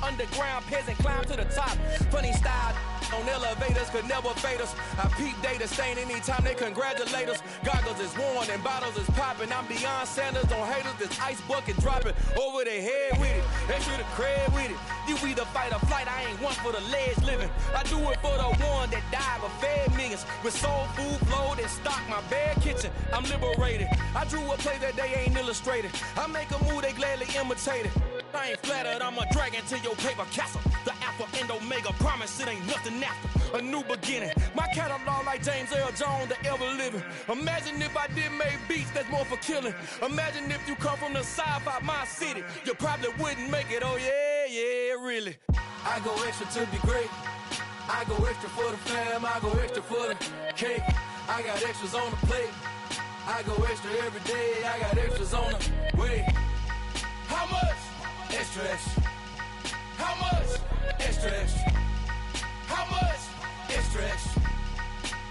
underground peasant climb to the top. Funny style on elevators could never fade us. I peep data stain anytime they congratulate us. Goggles is worn and bottles is popping. I'm Deion Sanders on haters. This ice bucket dropping over their head with it. Extra the cred with it. You either fight or flight. I ain't one for the ledge living. I do it for the one that died but fed millions. With soul food flowed and stock my bare kitchen. I'm liberated. I drew a play that they ain't illustrated. I make a move they gladly imitate it. I ain't flattered, I'm a dragon to your paper castle. The Alpha and Omega, promise it ain't nothing after. A new beginning. My catalog like James Earl Jones, the ever living. Imagine if I did make beats that's more for killing. Imagine if you come from the sci-fi my city. You probably wouldn't make it, oh yeah, really. I go extra to be great. I go extra for the fam, I go extra for the cake. I got extras on the plate. I go extra every day, I got extras on the way. How much? Extra, extra. How much? Extra, extra. How much? Extra, extra.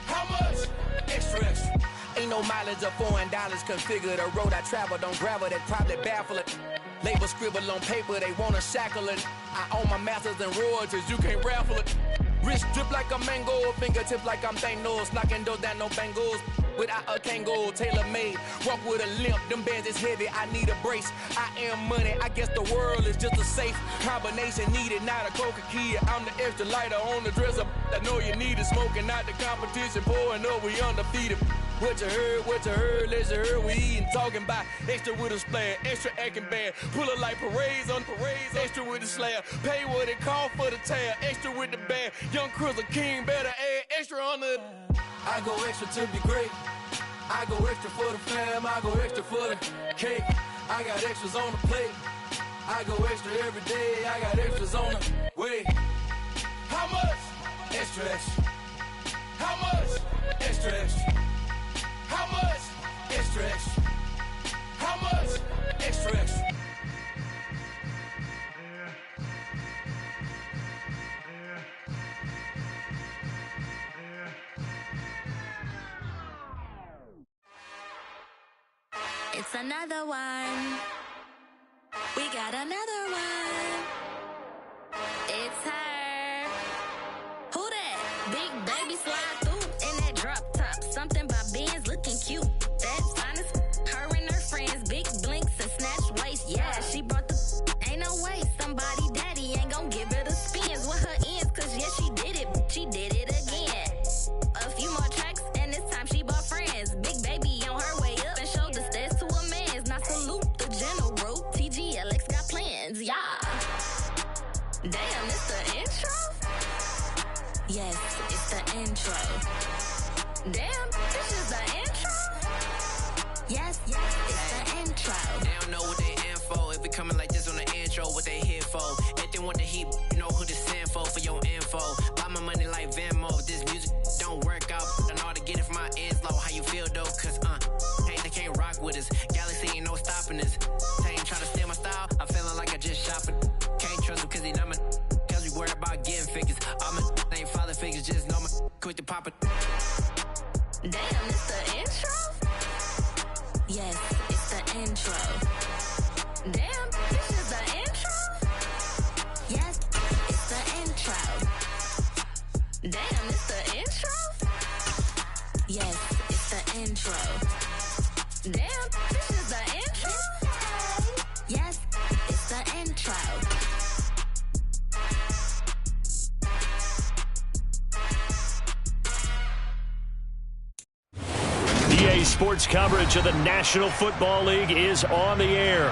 How much? Extra, extra. Ain't no mileage of $4 configure the road I travel. Don't gravel that probably baffle it. Label scribble on paper, they wanna shackle it. I own my masters and royalties, you can't raffle it. Wrist drip like a mango, fingertips like I'm Thanos. Knocking doors down, no bangles. Without a Kango, tailor-made. Walk with a limp, them bands is heavy, I need a brace. I am money, I guess the world is just a safe combination needed, not a coca key. I'm the extra lighter on the dresser. I know you need it, smoking out the competition, pouring up, we undefeated. What you heard, let's you heard, we eating, talking about extra with a splash, extra acting bad, pull it like parades on parades, extra with the slab, pay what it cost for the tab, extra with the band, young Chris a king, better add extra on the. I go extra to be great, I go extra for the fam, I go extra for the cake, I got extras on the plate, I go extra every day, I got extras on the way. How much? Extra, extra. How much? Extra, extra. How much? Extra, extra. How much? Extra, extra. It's another one. We got another one. It's her. Who that? Big baby slide through in that drop top. Something about Benz looking cute. That's honest. Her and her friends, big blinks and snatch waist. Yeah, she brought the. Ain't no way somebody daddy ain't gon' give her the spins with her ends. Cause yeah, she did it. She did it again. A few more tracks and this time she bought friends. Big baby on her way up and showed the stairs to a man's. Now salute the general. TGLX got plans, yeah. Damn, it's the intro? Yes, it's the intro. Damn, this is the intro? Yes, it's the intro. They don't know what they in for. If we coming like this on the intro, what they here for? If they want the heat, you know who to send for your info. Buy my money like Venmo. If this music don't work out, I know how to get it from my ends low. How you feel though? Cause they can't rock with us. Galaxy ain't no stopping us. They ain't trying to steal my style. I'm feeling like I just shopping. Can't trust him cause he not my. Cause we worried about getting figures. All my ain't father figures, just know my quick to pop it. Damn, it's the intro? Yes, it's the intro. Damn, this is the intro? Yes, it's the intro. Damn, it's the intro? Yes, it's the intro. Damn, this is the intro? Yes, it's the intro. EA Sports coverage of the National Football League is on the air.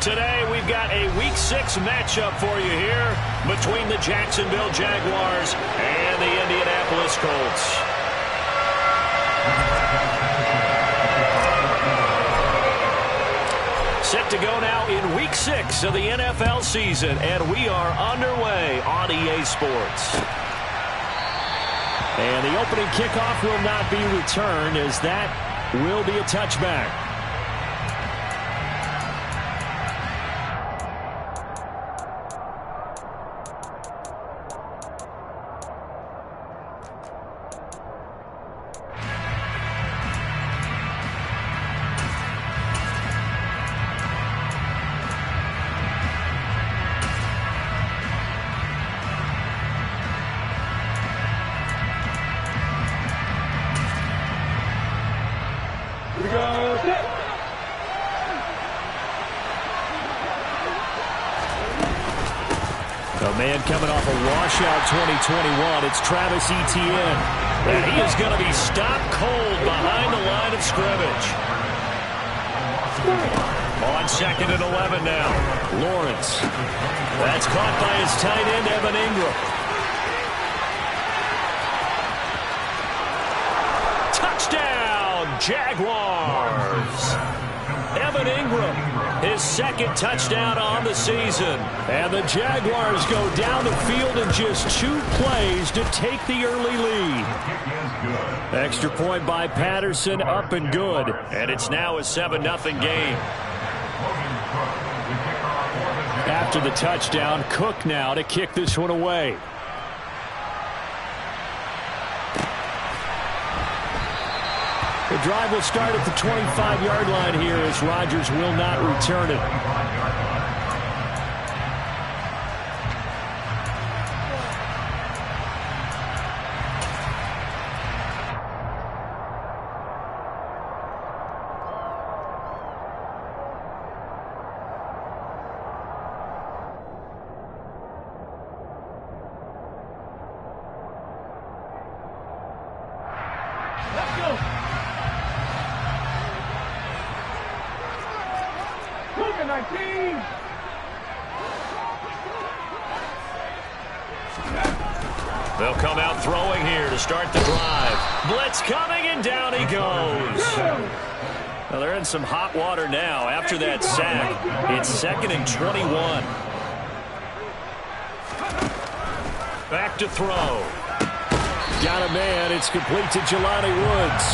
Today, we've got a Week 6 matchup for you here between the Jacksonville Jaguars and the Indianapolis Colts. Set to go now in Week 6 of the NFL season, and we are underway on EA Sports. And the opening kickoff will not be returned, as that will be a touchback. A man coming off a washout 2021. It's Travis Etienne. And he is going to be stopped cold behind the line of scrimmage. On 2nd and 11 now. Lawrence. That's caught by his tight end, Evan Ingram. Touchdown, Jaguars. Evan Ingram, his 2nd touchdown on the season. And the Jaguars go down the field in just 2 plays to take the early lead. Extra point by Patterson, up and good. And it's now a 7-0 game. After the touchdown, Cook now to kick this one away. The drive will start at the 25-yard line here as Rodgers will not return it. They'll come out throwing here to start the drive. Blitz coming, and down he goes. Well, they're in some hot water now after that sack. It's 2nd and 21. Back to throw. Got a man. It's complete to Jelani Woods.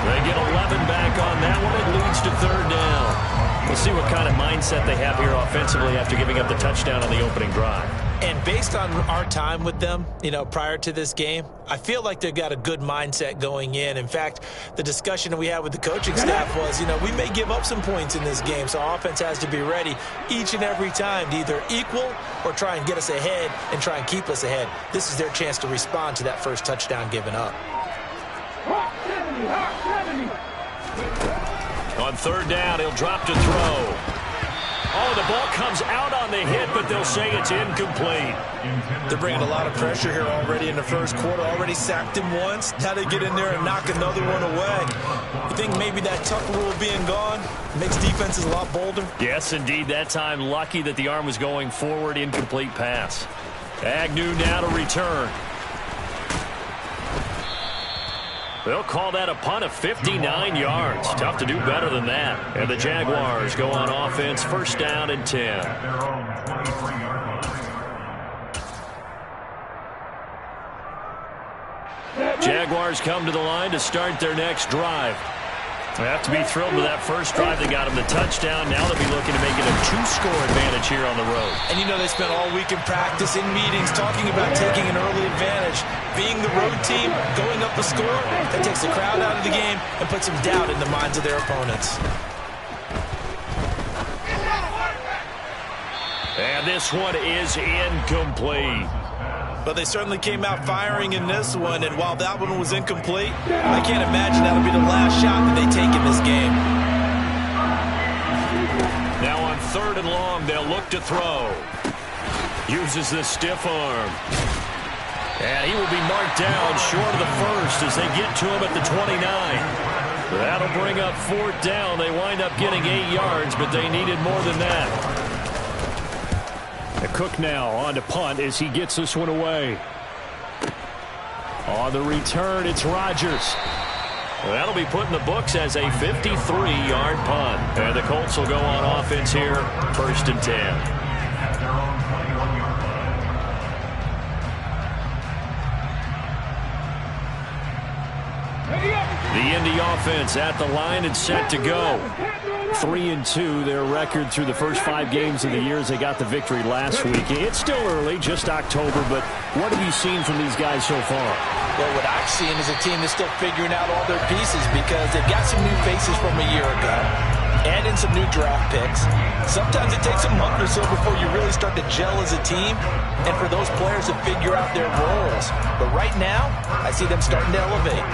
They get 11 back on that one. It leads to 3rd down. We'll see what kind of mindset they have here offensively after giving up the touchdown on the opening drive. And based on our time with them, prior to this game, I feel like they've got a good mindset going in. In fact, the discussion that we had with the coaching staff was, we may give up some points in this game, so our offense has to be ready each and every time to either equal or try and get us ahead and try and keep us ahead. This is their chance to respond to that first touchdown given up. On 3rd down, he'll drop to throw. Oh, the ball comes out on the hit, but they'll say it's incomplete. They're bringing a lot of pressure here already in the first quarter. Already sacked him once. Now they get in there and knock another one away. You think maybe that tuck rule being gone makes defenses a lot bolder? Yes, indeed. That time, lucky that the arm was going forward. Incomplete pass. Agnew now to return. They'll call that a punt of 59 yards. Tough to do better than that. And the Jaguars go on offense, 1st down and 10. Jaguars come to the line to start their next drive. They have to be thrilled with that first drive. They got them the touchdown. Now they'll be looking to make it a 2-score advantage here on the road. And they spent all week in practice, in meetings, talking about taking an early advantage. Being the road team, going up a score, that takes the crowd out of the game and puts some doubt in the minds of their opponents. And this one is incomplete. But they certainly came out firing in this one, and while that one was incomplete, I can't imagine that'll be the last shot that they take in this game. Now on 3rd and long, they'll look to throw. Uses the stiff arm. And he will be marked down short of the first as they get to him at the 29. That'll bring up 4th down. They wind up getting 8 yards, but they needed more than that. Cook now on to punt as he gets this one away. On the return, it's Rodgers. That'll be put in the books as a 53-yard punt. And the Colts will go on offense here, 1st and 10. The Indy offense at the line and set to go. 3-2, their record through the first 5 games of the year as they got the victory last week. It's still early, just October, but what have you seen from these guys so far? Well, what I've seen is a team that's still figuring out all their pieces because they've got some new faces from a year ago. Add in some new draft picks. Sometimes it takes a month or so before you really start to gel as a team and for those players to figure out their roles. But right now, I see them starting to elevate.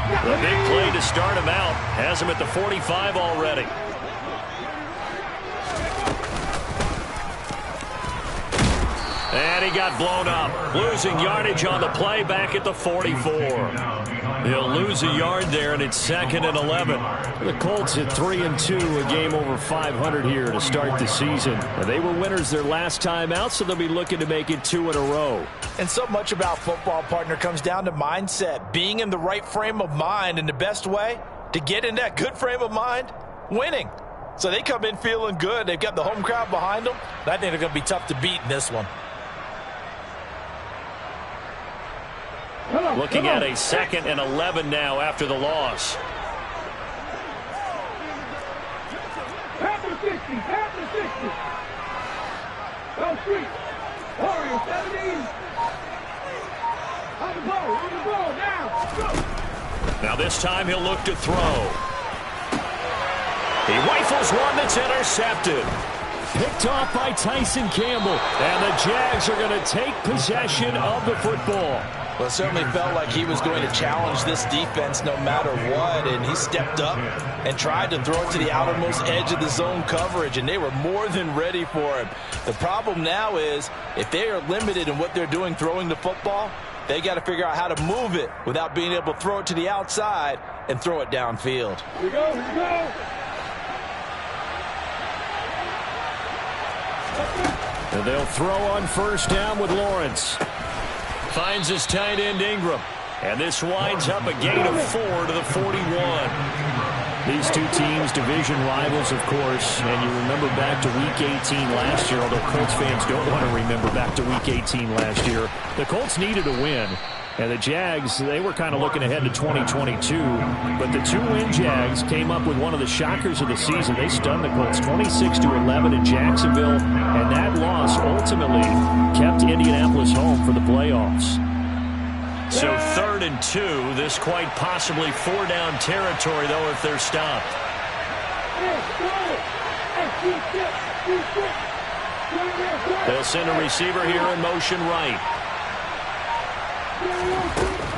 The big play to start him out has him at the 45 already. And he got blown up. Losing yardage on the play back at the 44. He'll lose a yard there, and it's 2nd and 11. The Colts at 3-2, a game over 500 here to start the season. And they were winners their last time out, so they'll be looking to make it 2 in a row. And so much about football, partner, comes down to mindset, being in the right frame of mind, and the best way to get in that good frame of mind, winning. So they come in feeling good. They've got the home crowd behind them. And I think they're going to be tough to beat in this one. Looking at a 2nd and 11 now after the loss. After 60. Go street. Warrior 17. On the ball, now. Go. Now this time he'll look to throw. He rifles one that's intercepted. Picked off by Tyson Campbell. And the Jags are going to take possession of the football. Well, it certainly felt like he was going to challenge this defense no matter what, and he stepped up and tried to throw it to the outermost edge of the zone coverage, and they were more than ready for him. The problem now is if they are limited in what they're doing throwing the football, they got to figure out how to move it without being able to throw it to the outside and throw it downfield. Here we go. And they'll throw on first down with Lawrence. Finds his tight end Ingram. And this winds up a gain of 4 to the 41. These two teams, division rivals, of course. And you remember back to Week 18 last year, although Colts fans don't want to remember back to Week 18 last year. The Colts needed a win. And the Jags, they were kind of looking ahead to 2022. But the two-win Jags came up with one of the shockers of the season. They stunned the Colts 26-11 in Jacksonville. And that loss ultimately kept Indianapolis home for the playoffs. So 3rd and 2. This quite possibly 4-down territory, though, if they're stopped. They'll send a receiver here in motion right.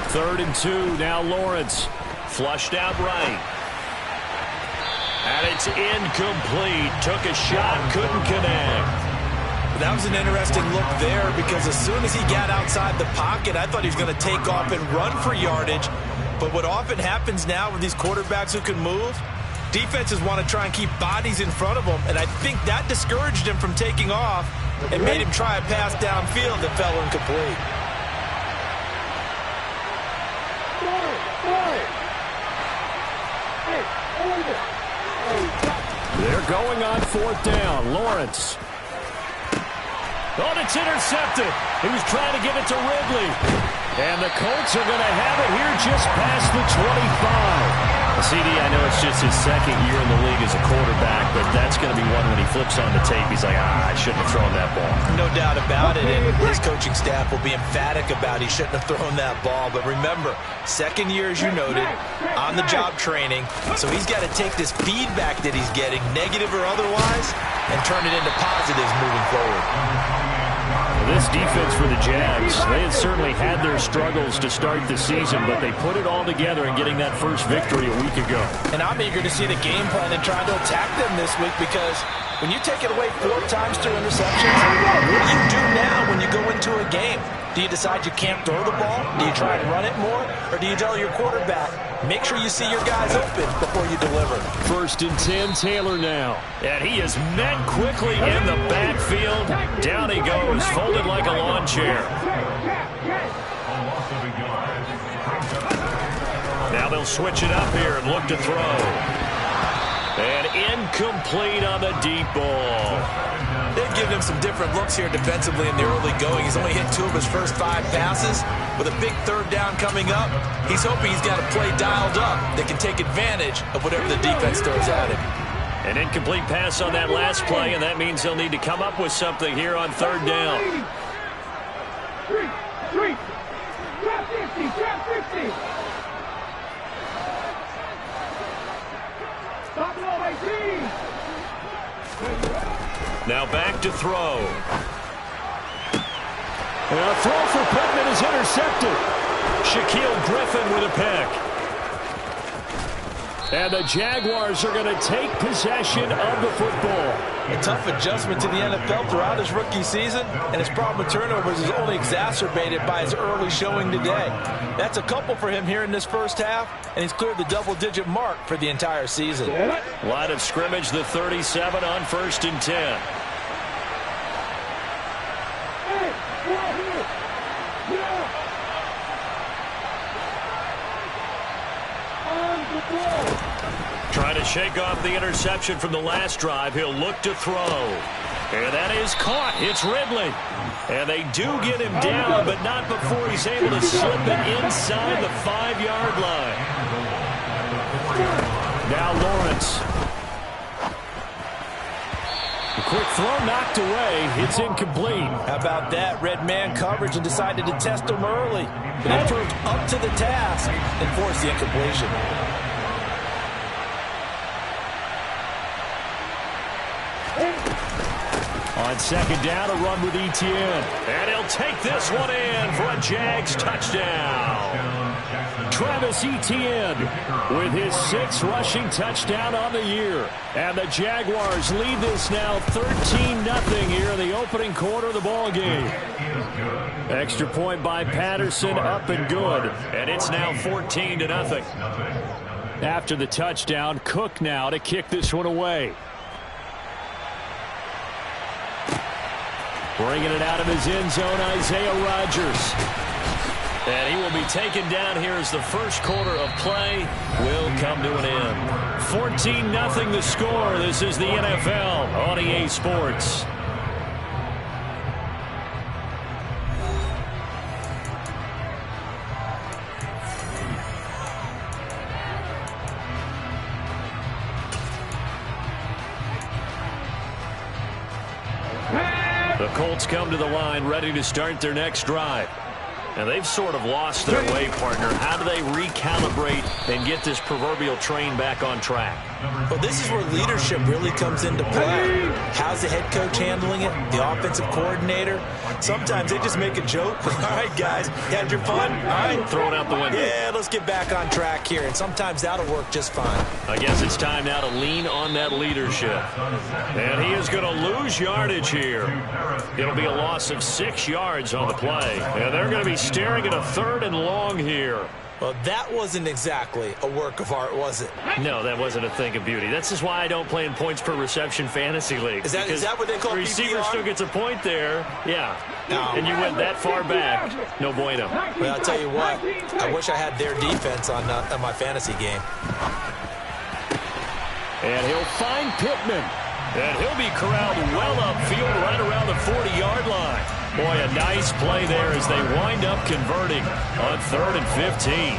3rd and 2. Now Lawrence. Flushed out right. And it's incomplete. Took a shot, couldn't connect. That was an interesting look there because as soon as he got outside the pocket, I thought he was going to take off and run for yardage. But what often happens now with these quarterbacks who can move, defenses want to try and keep bodies in front of them, and I think that discouraged him from taking off and made him try a pass downfield that fell incomplete. They're going on 4th down. Lawrence. Oh, it's intercepted. He was trying to give it to Ridley. And the Colts are going to have it here just past the 25. CD, I know it's just his 2nd year in the league as a quarterback, but that's going to be one when he flips on the tape. He's like, I shouldn't have thrown that ball. No doubt about it, and his coaching staff will be emphatic about he shouldn't have thrown that ball. But remember, 2nd year, as you noted, on-the-job training, so he's got to take this feedback that he's getting, negative or otherwise, and turn it into positives moving forward. This defense for the Jags, they had certainly had their struggles to start the season, but they put it all together in getting that first victory a week ago. And I'm eager to see the game plan and trying to attack them this week because when you take it away 4 times through interceptions, what do you do now when you go into a game? Do you decide you can't throw the ball? Do you try and run it more? Or do you tell your quarterback, make sure you see your guys open before you deliver? 1st and 10, Taylor now. And he is met quickly in the backfield. Down he goes, folded like a lawn chair. Now they'll switch it up here and look to throw. And incomplete on the deep ball. They've given him some different looks here defensively in the early going. He's only hit 2 of his first 5 passes. With a big 3rd down coming up, he's hoping he's got a play dialed up that can take advantage of whatever the defense throws at him. An incomplete pass on that last play, and that means they'll need to come up with something here on 3rd down. Trap 50. Stop it all, 18. Now back to throw. And a throw for Pittman is intercepted. Shaquille Griffin with a pick. And the Jaguars are going to take possession of the football. A tough adjustment to the NFL throughout his rookie season, and his problem with turnovers is only exacerbated by his early showing today. That's a couple for him here in this first half, and he's cleared the double-digit mark for the entire season. Line of scrimmage, the 37 on 1st and 10. Trying to shake off the interception from the last drive. He'll look to throw. And that is caught. It's Ridley. And they do get him down, but not before he's able to slip it inside the 5-yard line. Now Lawrence. A quick throw knocked away. It's incomplete. How about that? Red man coverage and decided to test him early. But he proved up to the task and forced the incompletion. On 2nd down, a run with Etienne. And he'll take this one in for a Jags touchdown. Travis Etienne with his 6th rushing touchdown on the year. And the Jaguars lead this now 13-0 here in the opening quarter of the ball game. Extra point by Patterson, up and good. And it's now 14-0. After the touchdown, Cook now to kick this one away. Bringing it out of his end zone, Isaiah Rodgers. And he will be taken down here as the first quarter of play will come to an end. 14-0 the score. This is the NFL on EA Sports. The Colts come to the line ready to start their next drive. And they've sort of lost their way, partner. How do they recalibrate and get this proverbial train back on track? Well, this is where leadership really comes into play. How's the head coach handling it? The offensive coordinator? Sometimes they just make a joke. All right, guys, you had your fun? All right. Throw it out the window. Yeah, let's get back on track here. And sometimes that'll work just fine. I guess it's time now to lean on that leadership. And he is going to lose yardage here. It'll be a loss of 6 yards on the play. And they're going to be staring at a 3rd and long here. Well, that wasn't exactly a work of art, was it? No, that wasn't a thing of beauty. That's just why I don't play in points per reception fantasy leagues. Is that what they call the receiver PPR? still gets a point there. Yeah. No. And you went that far back. No bueno. Well, I'll tell you what. I wish I had their defense on my fantasy game. And he'll find Pittman. And he'll be corralled well upfield right around the 40-yard line. Boy, a nice play there as they wind up converting on 3rd and 15.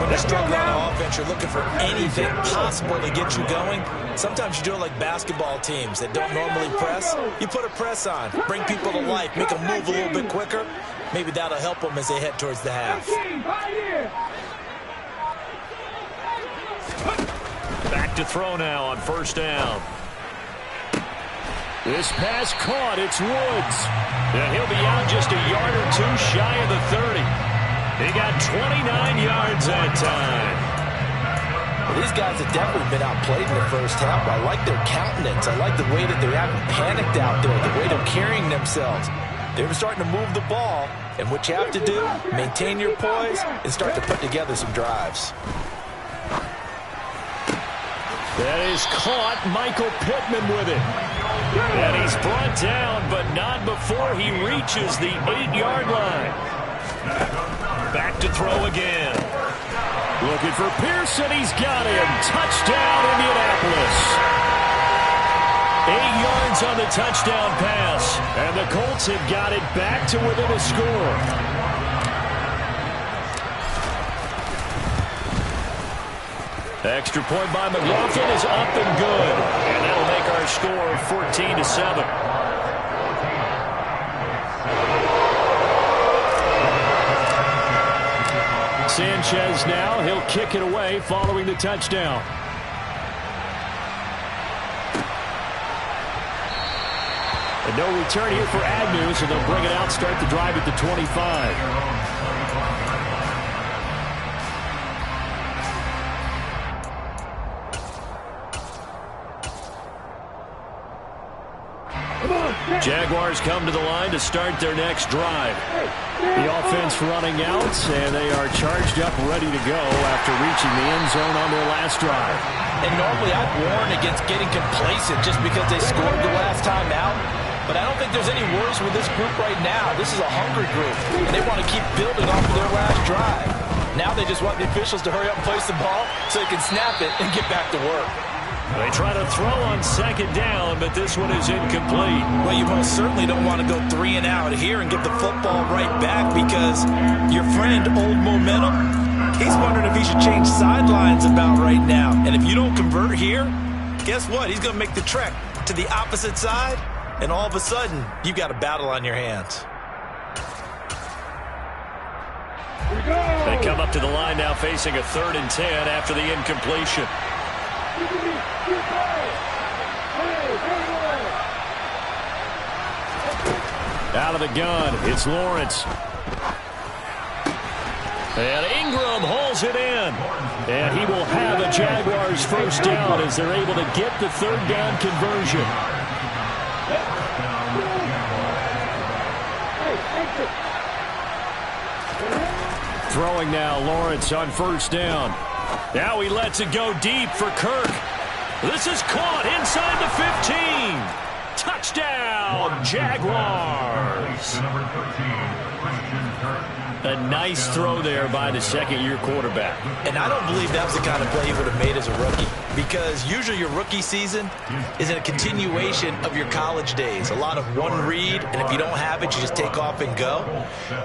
When you're struggling on offense, you're looking for anything possible to get you going. Sometimes you do it like basketball teams that don't normally press. You put a press on, bring people to life, make them move a little bit quicker. Maybe that'll help them as they head towards the half. Back to throw now on 1st down. This pass caught. It's Woods. And he'll be out just a yard or 2 shy of the 30. He got 29 yards that time. Well, these guys have definitely been outplayed in the first half. I like their countenance. I like the way that they're having panicked out there, the way they're carrying themselves. They're starting to move the ball. And what you have to do, maintain your poise and start to put together some drives. That is caught. Michael Pittman with it. And he's brought down, but not before he reaches the 8-yard line. Back to throw again. Looking for Pearson. He's got him. Touchdown, Indianapolis. 8 yards on the touchdown pass. And the Colts have got it back to within a score. Extra point by McLaughlin is up and good. And that'll make our score 14-7. Sanchez now. He'll kick it away following the touchdown. And no return here for Agnew, so they'll bring it out, start the drive at the 25. Jaguars come to the line to start their next drive. The offense running out, and they are charged up, ready to go after reaching the end zone on their last drive. And normally I'd warn against getting complacent just because they scored the last time out. But I don't think there's any worries with this group right now. This is a hungry group, and they want to keep building off of their last drive. Now they just want the officials to hurry up and place the ball so they can snap it and get back to work. They try to throw on second down, but this one is incomplete. Well, you most certainly don't want to go 3 and out here and get the football right back because your friend, Old Momentum, he's wondering if he should change sidelines about right now. And if you don't convert here, guess what? He's going to make the trek to the opposite side, and all of a sudden, you've got a battle on your hands. They come up to the line now facing a 3rd and 10 after the incompletion. Out of the gun, it's Lawrence. And Ingram hauls it in. And he will have a Jaguars first down as they're able to get the 3rd down conversion. Throwing now, Lawrence on first down. Now he lets it go deep for Kirk. This is caught inside the 15. Touchdown, Jaguars. A nice throw there by the second-year quarterback. And I don't believe that was the kind of play he would have made as a rookie, because usually your rookie season is a continuation of your college days. A lot of one read, and if you don't have it, you just take off and go.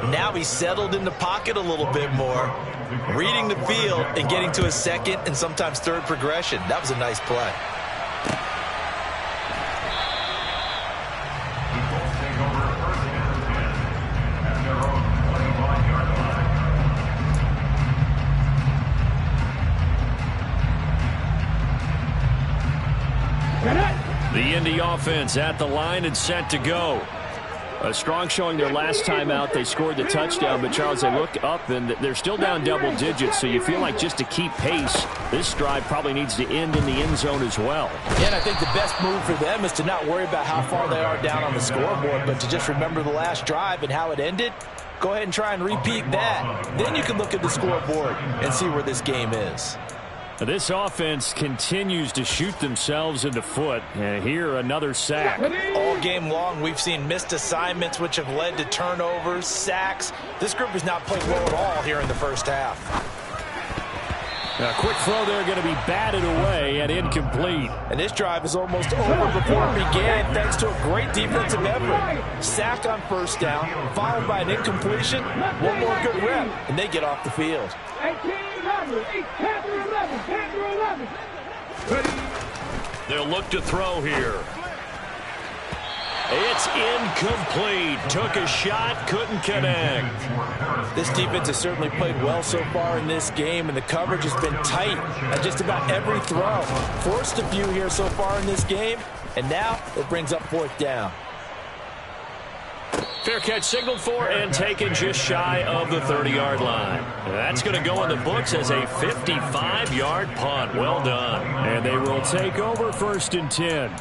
Now he's settled in the pocket a little bit more, reading the field and getting to his second and sometimes third progression. That was a nice play. The Indy offense at the line and set to go. A strong showing their last time out. They scored the touchdown, but Charles, they look up and they're still down double digits, so you feel like just to keep pace, this drive probably needs to end in the end zone as well. Yeah, and I think the best move for them is to not worry about how far they are down on the scoreboard, but to just remember the last drive and how it ended. Go ahead and try and repeat that. Then you can look at the scoreboard and see where this game is. This offense continues to shoot themselves in the foot. And here, another sack. All game long, we've seen missed assignments, which have led to turnovers, sacks. This group has not played well at all here in the first half. A quick throw there going to be batted away and incomplete. And this drive is almost over before it began, thanks to a great defensive effort. Sack on first down, followed by an incompletion. One more good rep, and they get off the field. 11. They'll look to throw here. It's incomplete. Took a shot, couldn't connect. This defense has certainly played well so far in this game, and the coverage has been tight at just about every throw. Forced a few here so far in this game, and now it brings up 4th down. Fair catch signaled for and taken just shy of the 30-yard line. That's going to go in the books as a 55-yard punt. Well done. And they will take over 1st and 10.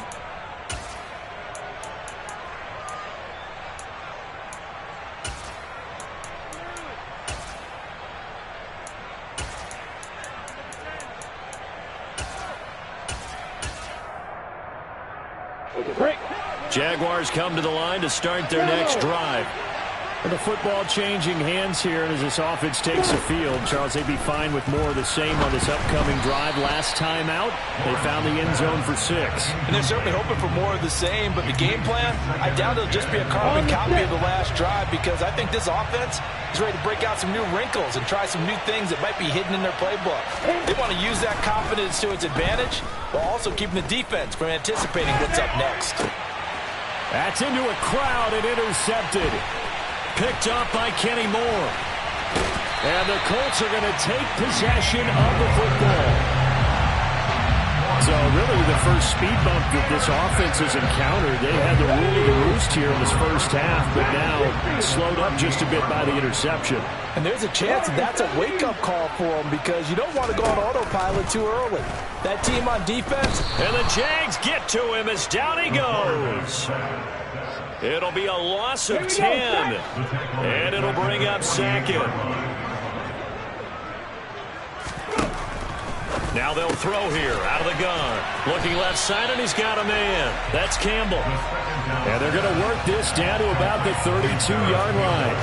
Jaguars come to the line to start their next drive. And the football changing hands here, and as this offense takes the field, Charles, they'd be fine with more of the same on this upcoming drive. Last time out, they found the end zone for 6. And they're certainly hoping for more of the same, but the game plan, I doubt it'll just be a carbon copy of the last drive, because I think this offense is ready to break out some new wrinkles and try some new things that might be hidden in their playbook. They want to use that confidence to its advantage, while also keeping the defense from anticipating what's up next. That's into a crowd and intercepted. Picked up by Kenny Moore. And the Colts are going to take possession of the football. So really the first speed bump that this offense has encountered, they had the rule of the roost here in this first half, but now slowed up just a bit by the interception. And there's a chance that that's a wake-up call for them, because you don't want to go on autopilot too early. That team on defense. And the Jags get to him as down he goes. It'll be a loss of 10. And it'll bring up second. Now they'll throw here out of the gun. Looking left side, and he's got a man. That's Campbell. And they're going to work this down to about the 32-yard line.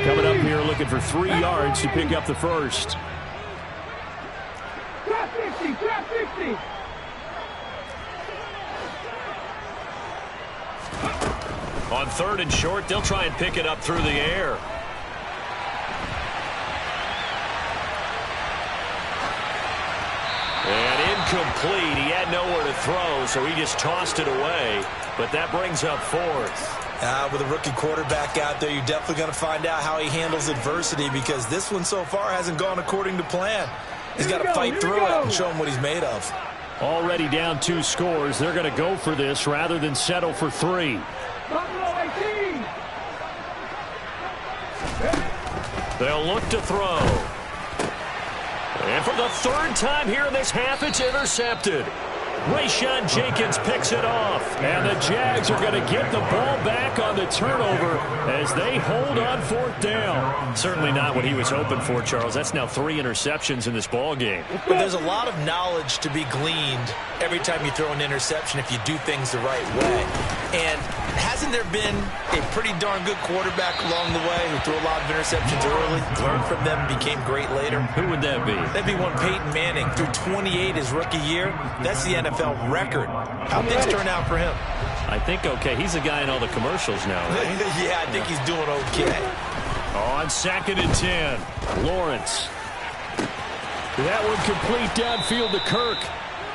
Coming up here looking for 3 yards to pick up the first. Trap 50, trap 50. On 3rd and short, they'll try and pick it up through the air. And incomplete. He had nowhere to throw, so he just tossed it away. But that brings up 4th. With a rookie quarterback out there, you're definitely going to find out how he handles adversity, because this one so far hasn't gone according to plan. He's got to fight through it and show him what he's made of. Already down 2 scores. They're going to go for this rather than settle for 3. They'll look to throw. And for the 3rd time here in this half, it's intercepted. Rayshawn Jenkins picks it off. And the Jags are going to get the ball back on the turnover as they hold on 4th down. Certainly not what he was hoping for, Charles. That's now 3 interceptions in this ball game. But there's a lot of knowledge to be gleaned every time you throw an interception if you do things the right way. And hasn't there been a pretty darn good quarterback along the way who threw a lot of interceptions early, learned from them, became great later? Who would that be? That'd be one Peyton Manning. Threw 28 his rookie year. That's the NFL record. How things turn out for him? I think okay. He's a guy in all the commercials now, right? Yeah, I think he's doing okay. On 2nd and 10, Lawrence. That one complete downfield to Kirk.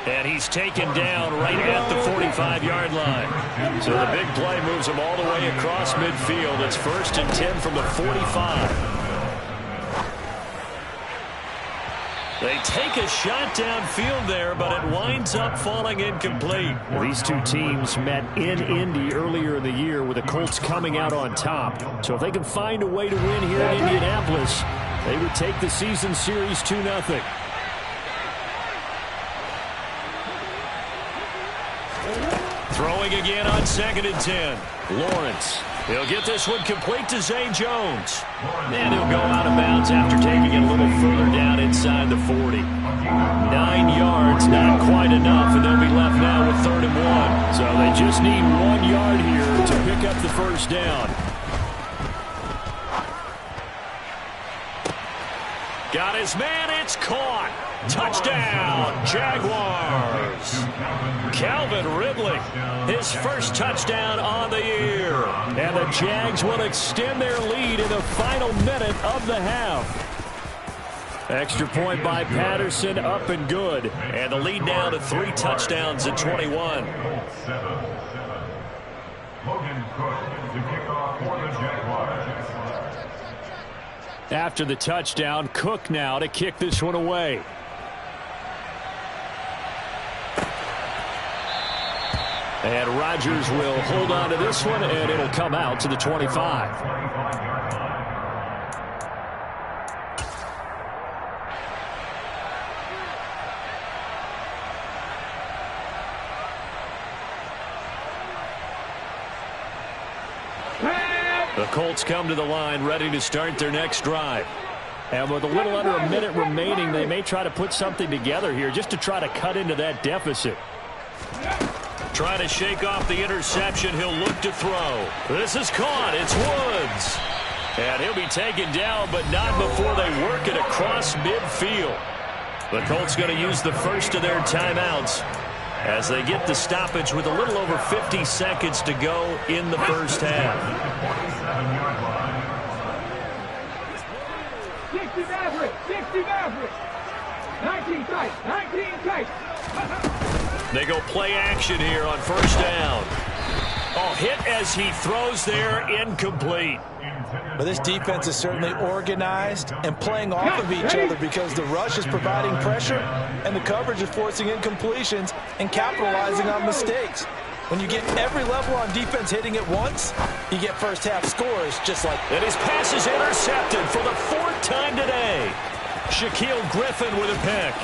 And he's taken down right at the 45-yard line. So the big play moves him all the way across midfield. It's 1st and 10 from the 45. They take a shot downfield there, but it winds up falling incomplete. These 2 teams met in Indy earlier in the year with the Colts coming out on top. So if they can find a way to win here in Indianapolis, they would take the season series 2-0. Throwing again on 2nd and 10. Lawrence. He'll get this one complete to Zay Jones. And he'll go out of bounds after taking it a little further down inside the 40. 9 yards, not quite enough, and they'll be left now with 3rd and 1. So they just need 1 yard here to pick up the first down. Got his man, it's caught. Touchdown, Jaguars. Calvin Ridley, his first touchdown on the year. And the Jags will extend their lead in the final minute of the half. Extra point by Patterson, up and good. And the lead now to 3 touchdowns at 21. After the touchdown, Cook now to kick this one away. And Rodgers will hold on to this one, and it'll come out to the 25. The Colts come to the line ready to start their next drive. And with a little under a minute remaining, they may try to put something together here just to try to cut into that deficit. Trying to shake off the interception. He'll look to throw. This is caught. It's Woods. And he'll be taken down, but not before they work it across midfield. The Colts going to use the first of their timeouts as they get the stoppage with a little over 50 seconds to go in the first half. 60 Maverick, 60 Maverick. 19 tight, 19 tight. They go play action here on first down. Oh, hit as he throws there, incomplete. But this defense is certainly organized and playing off of each other because the rush is providing pressure and the coverage is forcing incompletions and capitalizing on mistakes. When you get every level on defense hitting at once, you get first half scores just like that. And his pass is intercepted for the 4th time today. Shaquille Griffin with a pick.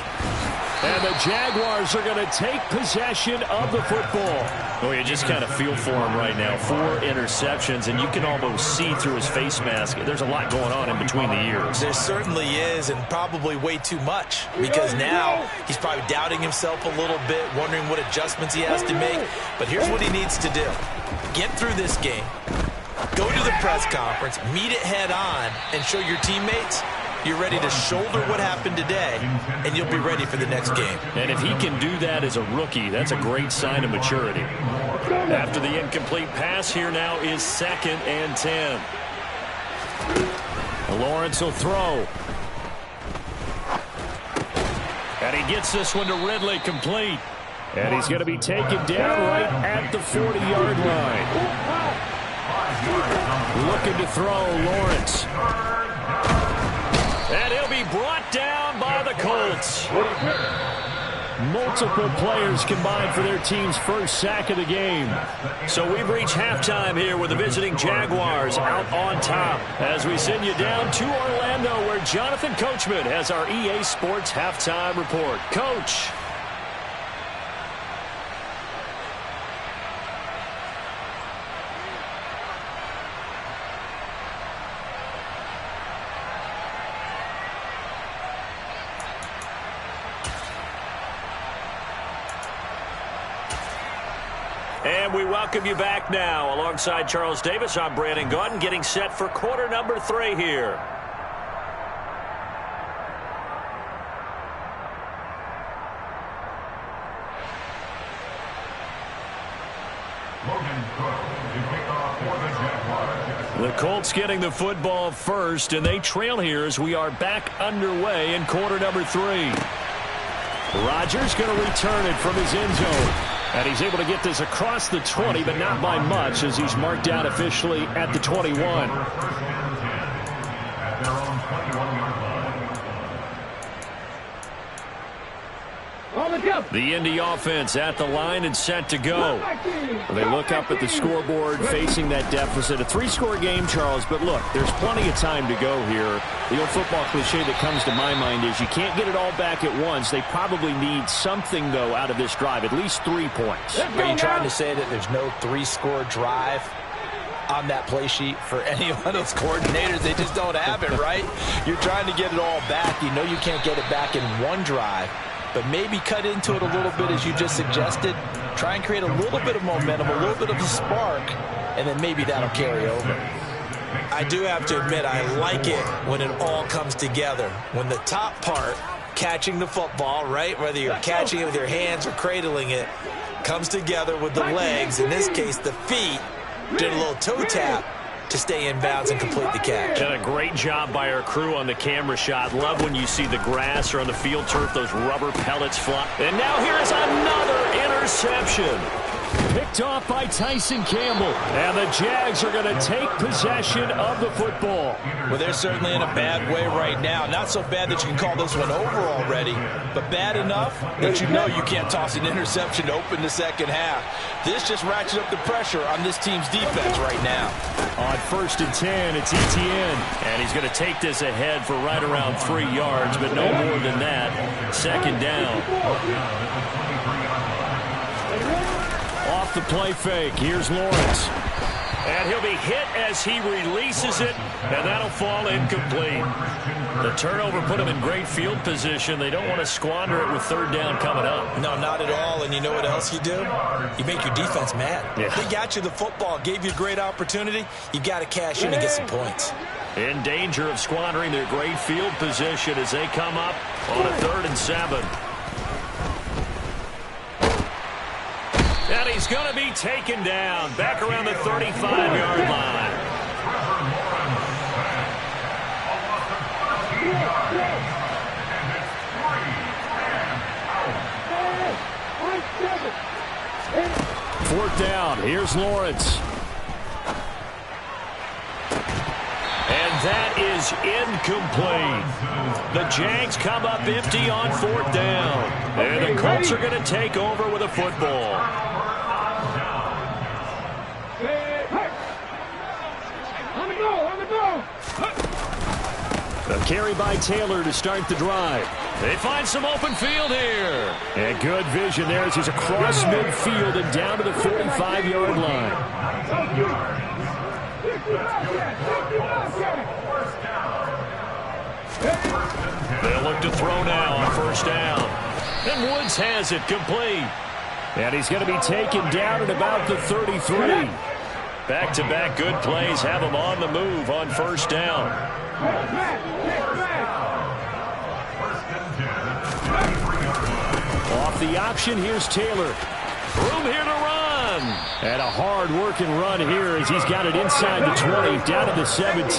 And the Jaguars are going to take possession of the football. Oh, you just kind of feel for him right now. 4 interceptions, and you can almost see through his face mask. There's a lot going on in between the ears. There certainly is, and probably way too much, because now he's probably doubting himself a little bit, wondering what adjustments he has to make. But here's what he needs to do. Get through this game. Go to the press conference, meet it head on, and show your teammates you're ready to shoulder what happened today, and you'll be ready for the next game. And if he can do that as a rookie, that's a great sign of maturity. After the incomplete pass, here now is 2nd and 10. Lawrence will throw. And he gets this one to Ridley, complete. And he's going to be taken down right at the 40-yard line. Looking to throw, Lawrence. And he'll be brought down by the Colts. Multiple players combined for their team's first sack of the game. So we've reached halftime here with the visiting Jaguars out on top as we send you down to Orlando where Jonathan Coachman has our EA Sports halftime report. Coach. And we welcome you back now. Alongside Charles Davis, I'm Brandon Gaudin, getting set for quarter number 3 here. The Colts getting the football first, and they trail here as we are back underway in quarter number 3. Rodgers going to return it from his end zone. And he's able to get this across the 20, but not by much as he's marked out officially at the 21. The Indy offense at the line and set to go. They look up at the scoreboard facing that deficit. A 3-score game, Charles, but look, there's plenty of time to go here. The old football cliche that comes to my mind is you can't get it all back at once. They probably need something, though, out of this drive, at least 3 points. Are you trying to say that there's no 3-score drive on that play sheet for any of those coordinators? They just don't have it, right? You're trying to get it all back. You know you can't get it back in one drive. But maybe cut into it a little bit, as you just suggested. Try and create a little bit of momentum, a little bit of a spark, and then maybe that'll carry over. I do have to admit, I like it when it all comes together. When the top part, catching the football, right, whether you're catching it with your hands or cradling it, comes together with the legs, in this case the feet, did a little toe tap to stay in bounds and complete the catch. And a great job by our crew on the camera shot. Love when you see the grass or on the field turf, those rubber pellets fly. And now here's another interception. Picked off by Tyson Campbell. And the Jags are going to take possession of the football. Well, they're certainly in a bad way right now. Not so bad that you can call this one over already, but bad enough that you know you can't toss an interception to open the second half. This just ratchets up the pressure on this team's defense right now. On 1st and 10, it's Etienne. And he's going to take this ahead for right around 3 yards, but no more than that. 2nd down. Off the play fake, here's Lawrence. And he'll be hit as he releases it, and that'll fall incomplete. The turnover put him in great field position. They don't want to squander it with 3rd down coming up. No, not at all. And you know what else you do? You make your defense mad. Yeah. They got you the football, gave you a great opportunity. You got to cash in and get some points. In danger of squandering their great field position as they come up on a 3rd and 7. And he's going to be taken down back around the 35-yard line. Fourth down. Here's Lawrence. And that is incomplete. The Jags come up empty on 4th down. And the Colts are going to take over with a football. A carry by Taylor to start the drive. They find some open field here. And good vision there as he's across midfield and down to the 45-yard line. They'll look to throw now on first down. And Woods has it complete. And he's going to be taken down at about the 33. Back-to-back good plays have him on the move on first down. Off the option, here's Taylor. Room here to run. And a hard-working run here as he's got it inside the 20, down to the 17.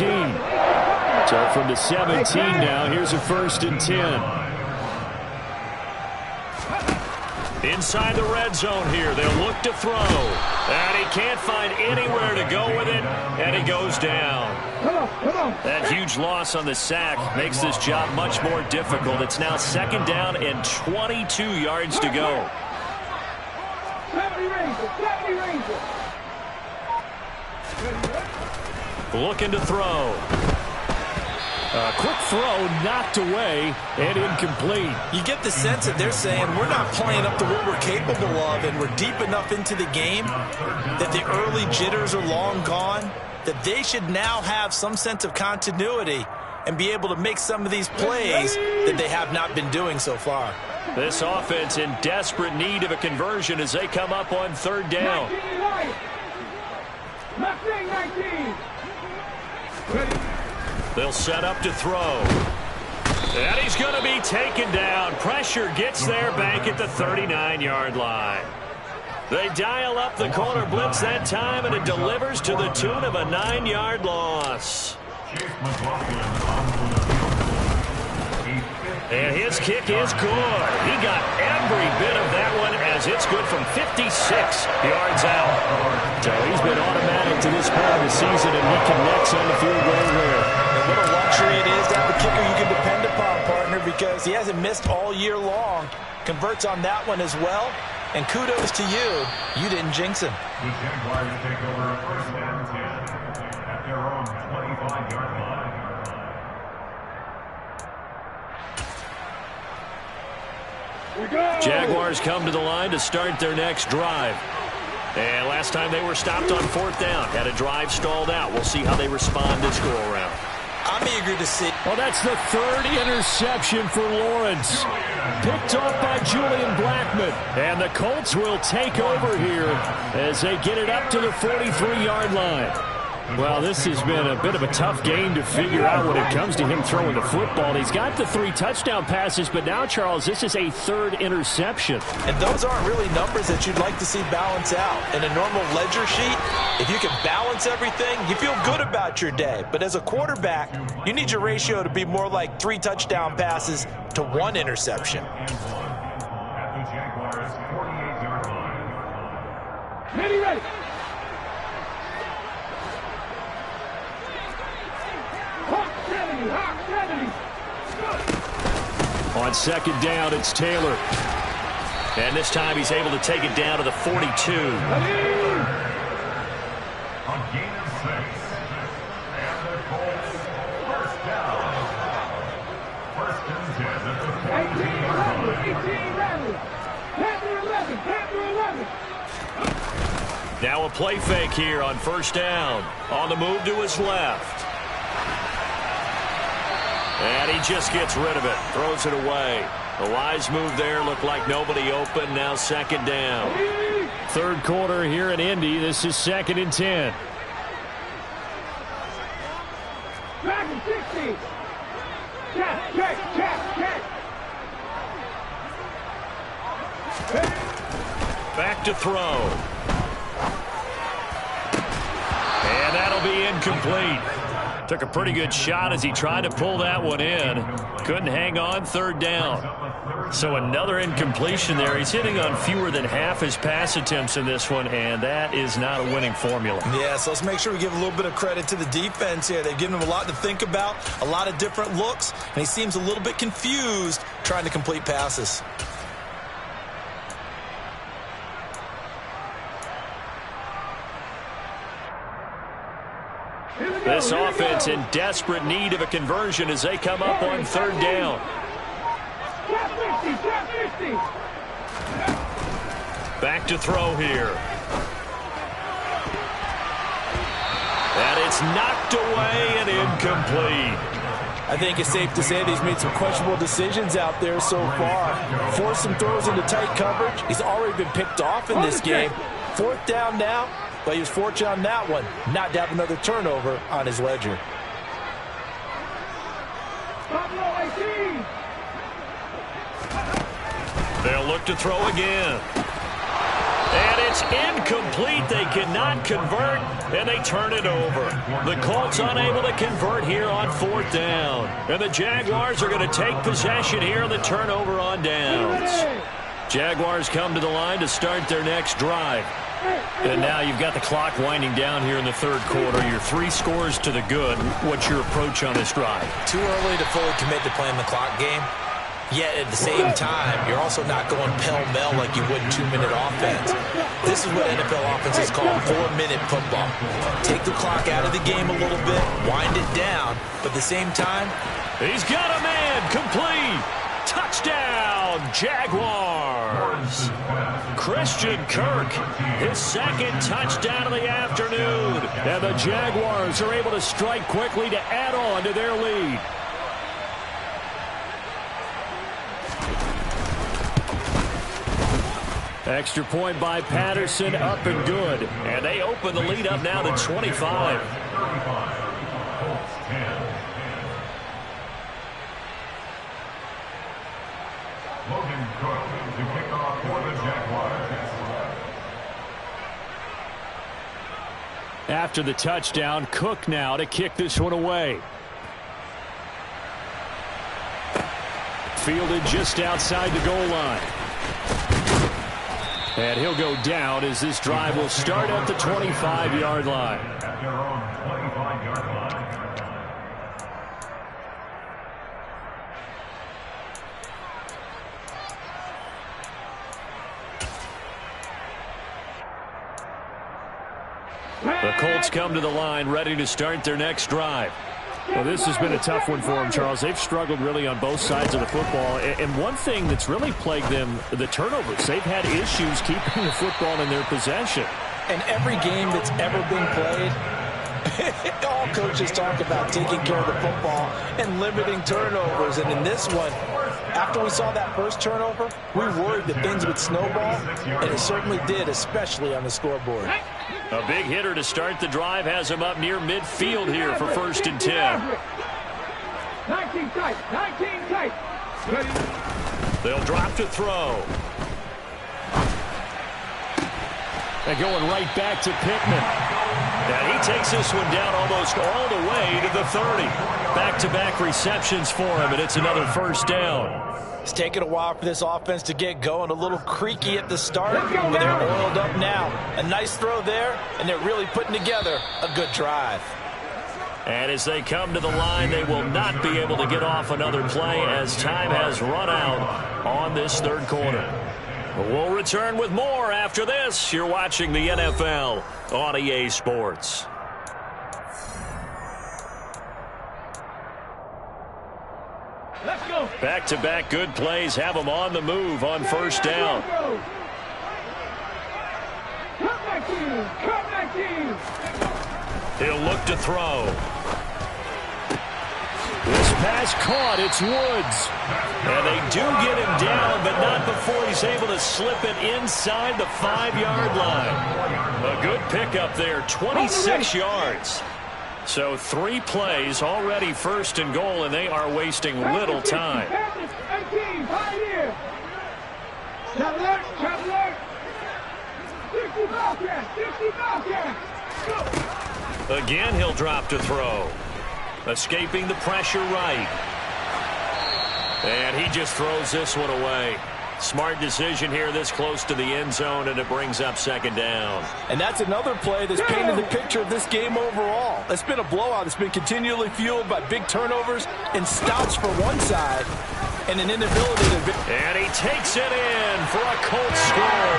So from the 17 now, here's a 1st and 10. Inside the red zone here, they'll look to throw. And he can't find anywhere to go with it, and he goes down. That huge loss on the sack makes this job much more difficult. It's now 2nd down and 22 yards to go. Looking to throw. A quick throw knocked away and incomplete. You get the sense that they're saying we're not playing up to what we're capable of, and we're deep enough into the game that the early jitters are long gone, that they should now have some sense of continuity and be able to make some of these plays that they have not been doing so far. This offense in desperate need of a conversion as they come up on 3rd down. They'll set up to throw. And he's going to be taken down. Pressure gets there back at the 39-yard line. They dial up the corner blitz that time, and it delivers to the tune of a 9-yard loss. And his kick is good. He got every bit of that one as it's good from 56 yards out. So he's been automatic to this point of the season, and he connects on the field goal there. And what a luxury it is to have a kicker you can depend upon, partner, because he hasn't missed all year long. Converts on that one as well. And kudos to you. You didn't jinx him. The Jaguars take over 1st and 10 at their own 25-yard line. Jaguars come to the line to start their next drive. And last time they were stopped on 4th down, had a drive stalled out. We'll see how they respond this go-around. I'm eager to see. Well, that's the 3rd interception for Lawrence. Picked off by Julian Blackman. And the Colts will take over here as they get it up to the 43-yard line. Well, this has been a bit of a tough game to figure out when it comes to him throwing the football. He's got the 3 touchdown passes, but now, Charles, this is a 3rd interception. And those aren't really numbers that you'd like to see balance out. In a normal ledger sheet, if you can balance everything, you feel good about your day. But as a quarterback, you need your ratio to be more like 3 touchdown passes to 1 interception. At the Jaguars' 48-yard line. Ready. On 2nd down, it's Taylor. And this time he's able to take it down to the 42. A gain of 6. And the Colts 1st down. 1st and 10 at the 40-yard line. 18-11. Now a play fake here on 1st down. On the move to his left. And he just gets rid of it. Throws it away. A wise move there. Looked like nobody open. Now 2nd down. 3rd quarter here in Indy. This is 2nd and 10. Back and 60. Check. Back to throw. And that'll be incomplete. Took a pretty good shot as he tried to pull that one in. Couldn't hang on. 3rd down. So another incompletion there. He's hitting on fewer than half his pass attempts in this one, and that is not a winning formula. Yeah, so let's make sure we give a little bit of credit to the defense here. They've given him a lot to think about, a lot of different looks, and he seems a little bit confused trying to complete passes. Here we This offense in desperate need of a conversion as they come up on third down. Back to throw here. And it's knocked away and incomplete. I think it's safe to say that he's made some questionable decisions out there so far. Forced some throws into tight coverage. He's already been picked off in this game. Fourth down now, but he was fortunate on that one. Not to have another turnover on his ledger. They'll look to throw again. And it's incomplete. They cannot convert, and they turn it over. The Colts unable to convert here on fourth down. And the Jaguars are going to take possession here on the turnover on downs. Jaguars come to the line to start their next drive. And now you've got the clock winding down here in the third quarter. You're 3 scores to the good. What's your approach on this drive? Too early to fully commit to playing the clock game. Yet at the same time, you're also not going pell-mell like you would in 2-minute offense. This is what NFL offenses call 4-minute football. Take the clock out of the game a little bit, wind it down, but at the same time, he's got a man complete. Touchdown, Jaguars. Christian Kirk, his second touchdown of the afternoon. And the Jaguars are able to strike quickly to add on to their lead. Extra point by Patterson, up and good. And they open the lead up now to 25. Logan Cook to kick off for the Jaguars. After the touchdown, Cook now to kick this one away. Fielded just outside the goal line. And he'll go down as this drive will start at the 25-yard line. At their own 25-yard line. The Colts come to the line ready to start their next drive. Well, this has been a tough one for them, Charles. They've struggled really on both sides of the football. And one thing that's really plagued them, the turnovers. They've had issues keeping the football in their possession. in every game that's ever been played, all coaches talk about taking care of the football and limiting turnovers. And in this one, after we saw that first turnover, we worried that things would snowball, and it certainly did, especially on the scoreboard. A big hitter to start the drive has him up near midfield here for 1st and 10. 19 tight, 19 tight. They'll drop to throw. And going right back to Pittman. And he takes this one down almost all the way to the 30. Back-to-back receptions for him, and it's another first down. It's taken a while for this offense to get going. A little creaky at the start, but they're oiled up now. A nice throw there, and they're really putting together a good drive. And as they come to the line, they will not be able to get off another play as time has run out on this third quarter. We'll return with more after this. You're watching the NFL on EA Sports. Let's go. Back-to-back good plays have them on the move on first down. Come back to you. Come back to you. He'll look to throw. This pass caught. It's Woods. And they do get him down, but not before he's able to slip it inside the 5-yard line. A good pickup there, 26 yards. So 3 plays already 1st and goal, and they are wasting little time. 18, pioneer. Traveler. 60 Bobcat, 60 Bobcat. Go. Again, he'll drop to throw. Escaping the pressure right. And he just throws this one away. Smart decision here this close to the end zone, and it brings up 2nd down. And that's another play that's painted the picture of this game overall. It's been a blowout. It's been continually fueled by big turnovers and stops for one side and an inability to... And he takes it in for a Colts score.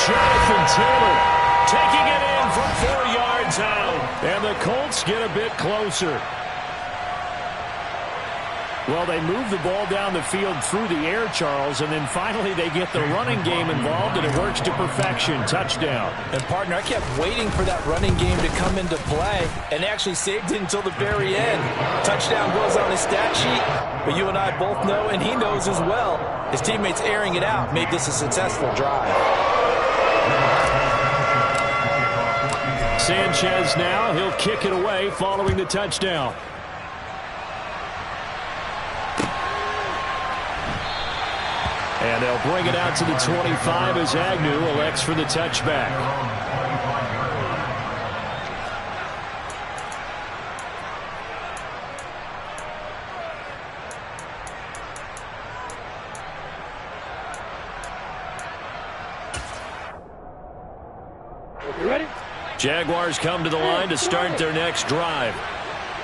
Jonathan Taylor taking it in from 4 yards out. And the Colts get a bit closer. Well, they move the ball down the field through the air, Charles, and then finally they get the running game involved, and it works to perfection. Touchdown. And, partner, I kept waiting for that running game to come into play and actually saved it until the very end. Touchdown goes on his stat sheet, but you and I both know, and he knows as well, his teammates airing it out made this a successful drive. Sanchez now, he'll kick it away following the touchdown. And they'll bring it out to the 25 as Agnew elects for the touchback. You ready? Jaguars come to the line to start their next drive.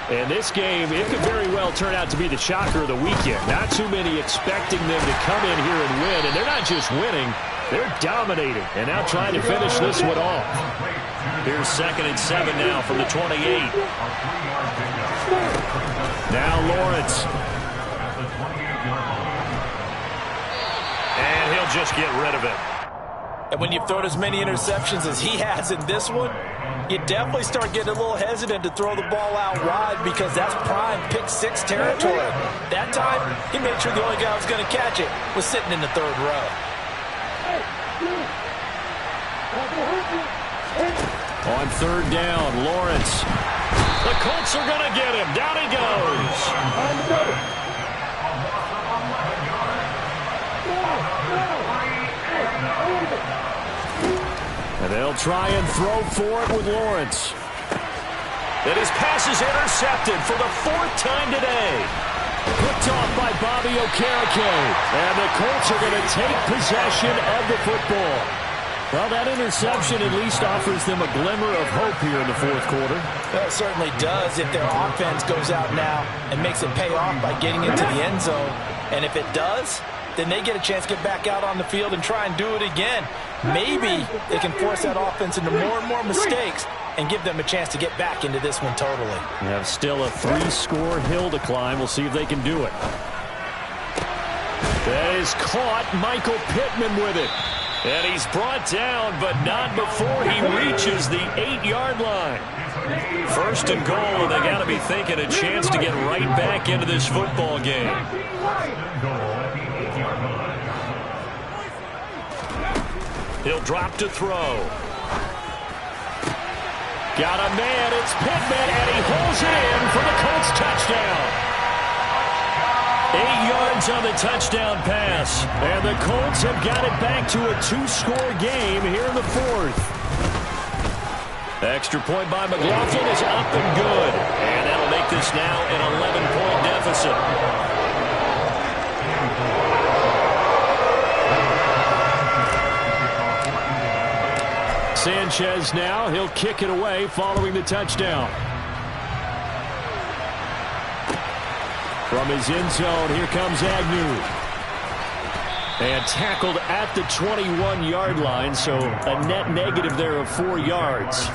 And this game, it could very well turn out to be the shocker of the weekend. Not too many expecting them to come in here and win. And they're not just winning, they're dominating. And now trying to finish this one off. Here's 2nd and 7 now from the 28. Now Lawrence. And he'll just get rid of it. And when you've thrown as many interceptions as he has in this one, you definitely start getting a little hesitant to throw the ball out wide because that's prime pick-6 territory. That time, he made sure the only guy who was going to catch it was sitting in the 3rd row. On 3rd down, Lawrence. The Colts are going to get him. Down he goes. And they'll try and throw for it with Lawrence. And his pass is intercepted for the 4th time today. Picked off by Bobby Okereke. And the Colts are going to take possession of the football. Well, that interception at least offers them a glimmer of hope here in the 4th quarter. Well, it certainly does if their offense goes out now and makes it pay off by getting into the end zone. And if it does, then they get a chance to get back out on the field and try and do it again. Maybe they can force that offense into more and more mistakes and give them a chance to get back into this one totally. We have still a 3-score hill to climb. We'll see if they can do it. That is caught. Michael Pittman with it. And he's brought down, but not before he reaches the 8-yard line. 1st and goal, and they got to be thinking a chance to get right back into this football game. He'll drop to throw. Got a man, it's Pittman, and he pulls it in for the Colts touchdown. 8 yards on the touchdown pass. And the Colts have got it back to a 2-score game here in the 4th. Extra point by McLaughlin is up and good. And that'll make this now an 11-point deficit. Sanchez now, he'll kick it away following the touchdown. From his end zone, here comes Agnew. And tackled at the 21-yard line, so a net negative there of 4 yards.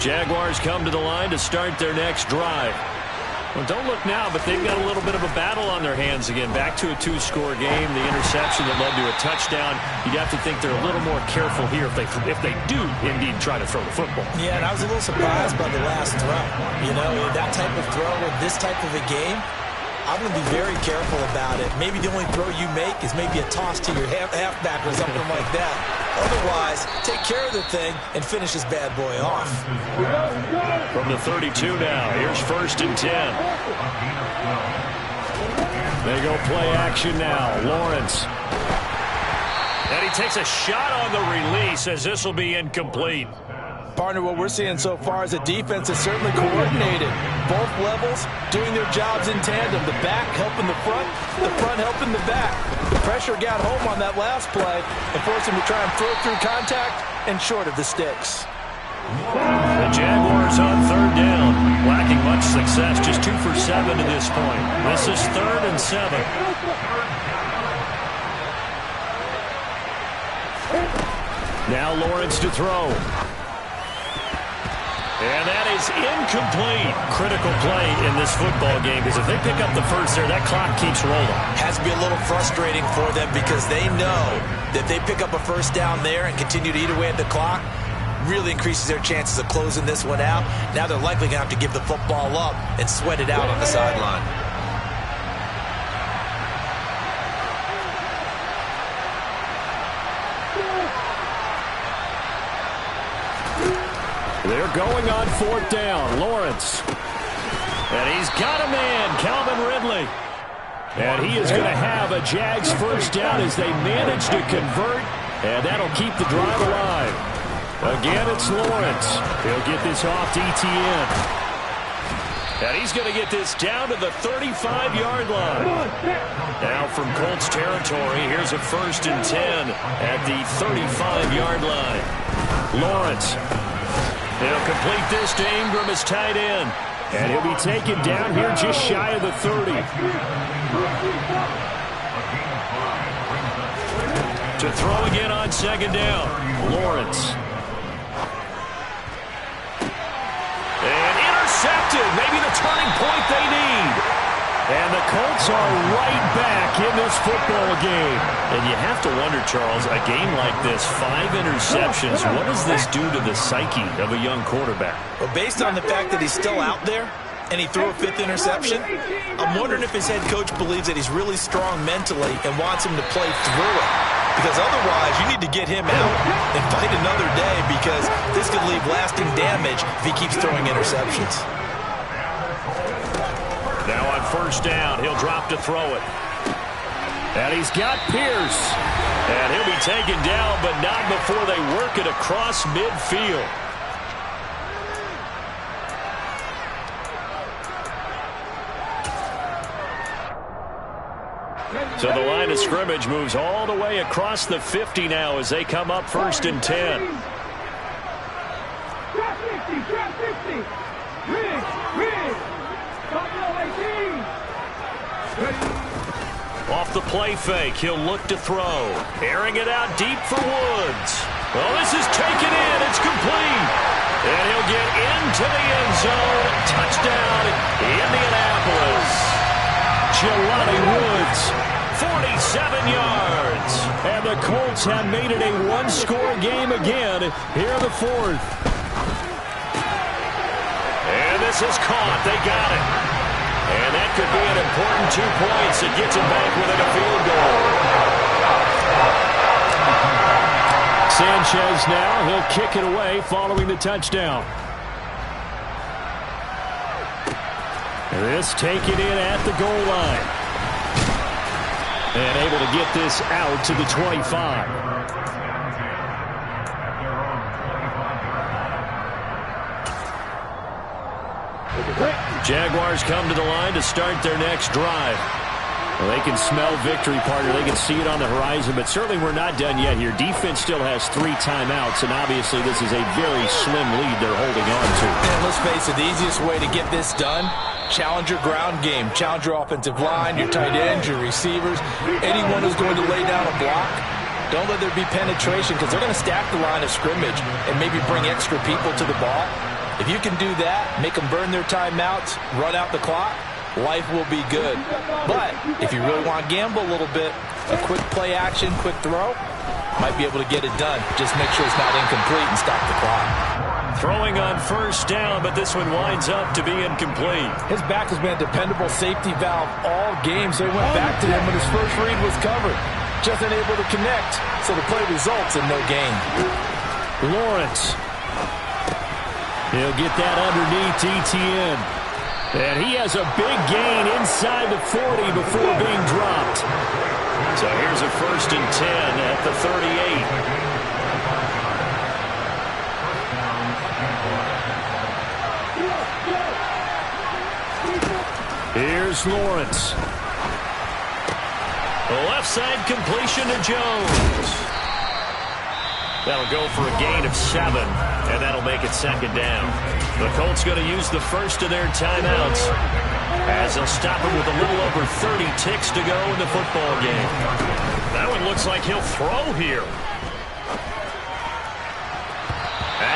Jaguars come to the line to start their next drive. Well, don't look now, but they've got a little bit of a battle on their hands again. Back to a 2-score game. The interception that led to a touchdown. You'd have to think they're a little more careful here if they do indeed try to throw the football. Yeah, and I was a little surprised by the last throw. You know, that type of throw in this type of a game, I'm going to be very careful about it. Maybe the only throw you make is maybe a toss to your halfback or something like that. Otherwise, take care of the thing and finish this bad boy off. From the 32 now, here's 1st and 10. They go play action now. Lawrence. And he takes a shot on the release as this will be incomplete. Partner, what we're seeing so far is a defense that's certainly coordinated. Both levels doing their jobs in tandem. The back helping the front helping the back. The pressure got home on that last play and forced him to try and throw through contact and short of the sticks. The Jaguars on 3rd down. Lacking much success, just 2 for 7 to this point. This is 3rd and 7. Now Lawrence to throw. And that is incomplete. Critical play in this football game, because if they pick up the first there, that clock keeps rolling. Has to be a little frustrating for them because they know that they pick up a first down there and continue to eat away at the clock, really increases their chances of closing this one out. Now they're likely going to have to give the football up and sweat it out on the sideline. They're going on fourth down. Lawrence. And he's got a man, Calvin Ridley. And he is going to have a Jags first down as they manage to convert. And that'll keep the drive alive. Again, it's Lawrence. He'll get this off to ETN. And he's going to get this down to the 35-yard line. Now from Colts territory, here's a 1st and 10 at the 35-yard line. Lawrence. He'll complete this to Ingram as tight end. And he'll be taken down here just shy of the 30. To throw again on 2nd down. Lawrence. And intercepted. Maybe the turning point they need. And the Colts are right back in this football game. And you have to wonder, Charles, a game like this, 5 interceptions, what does this do to the psyche of a young quarterback? Well, based on the fact that he's still out there and he threw a 5th interception, I'm wondering if his head coach believes that he's really strong mentally and wants him to play through it. Because otherwise, you need to get him out and fight another day, because this could leave lasting damage if he keeps throwing interceptions. Now on 1st down, he'll drop to throw it. And he's got Pierce. And he'll be taken down, but not before they work it across midfield. So the line of scrimmage moves all the way across the 50 now as they come up 1st and 10. Drop 50, drop 50. Rig. Off the play fake, he'll look to throw. Airing it out deep for Woods. Well, this is taken in. It's complete. And he'll get into the end zone. Touchdown, Indianapolis. Jelani Woods, 47 yards. And the Colts have made it a one-score game again here in the 4th. And this is caught. They got it. And that could be an important 2 points. It gets him back within a field goal. Sanchez now. He'll kick it away following the touchdown. This taken in at the goal line. And able to get this out to the 25. Jaguars come to the line to start their next drive. Well, they can smell victory, partner. They can see it on the horizon, but certainly we're not done yet here. Defense still has 3 timeouts, and obviously this is a very slim lead they're holding on to. And let's face it, the easiest way to get this done, challenge your ground game. Challenge your offensive line, your tight ends, your receivers, anyone who's going to lay down a block. Don't let there be penetration, because they're going to stack the line of scrimmage and maybe bring extra people to the ball. If you can do that, make them burn their timeouts, run out the clock, life will be good. But if you really want to gamble a little bit, a quick play action, quick throw, might be able to get it done. Just make sure it's not incomplete and stop the clock. Throwing on 1st down, but this one winds up to be incomplete. His back has been a dependable safety valve all game, so he went back to him when his first read was covered. Just unable to connect, so the play results in no gain. Lawrence. He'll get that underneath ETN. And he has a big gain inside the 40 before being dropped. So here's a 1st and 10 at the 38. Here's Lawrence. The left side completion to Jones. That'll go for a gain of 7, and that'll make it 2nd down. The Colts going to use the first of their timeouts as they'll stop him with a little over 30 ticks to go in the football game. That one looks like he'll throw here.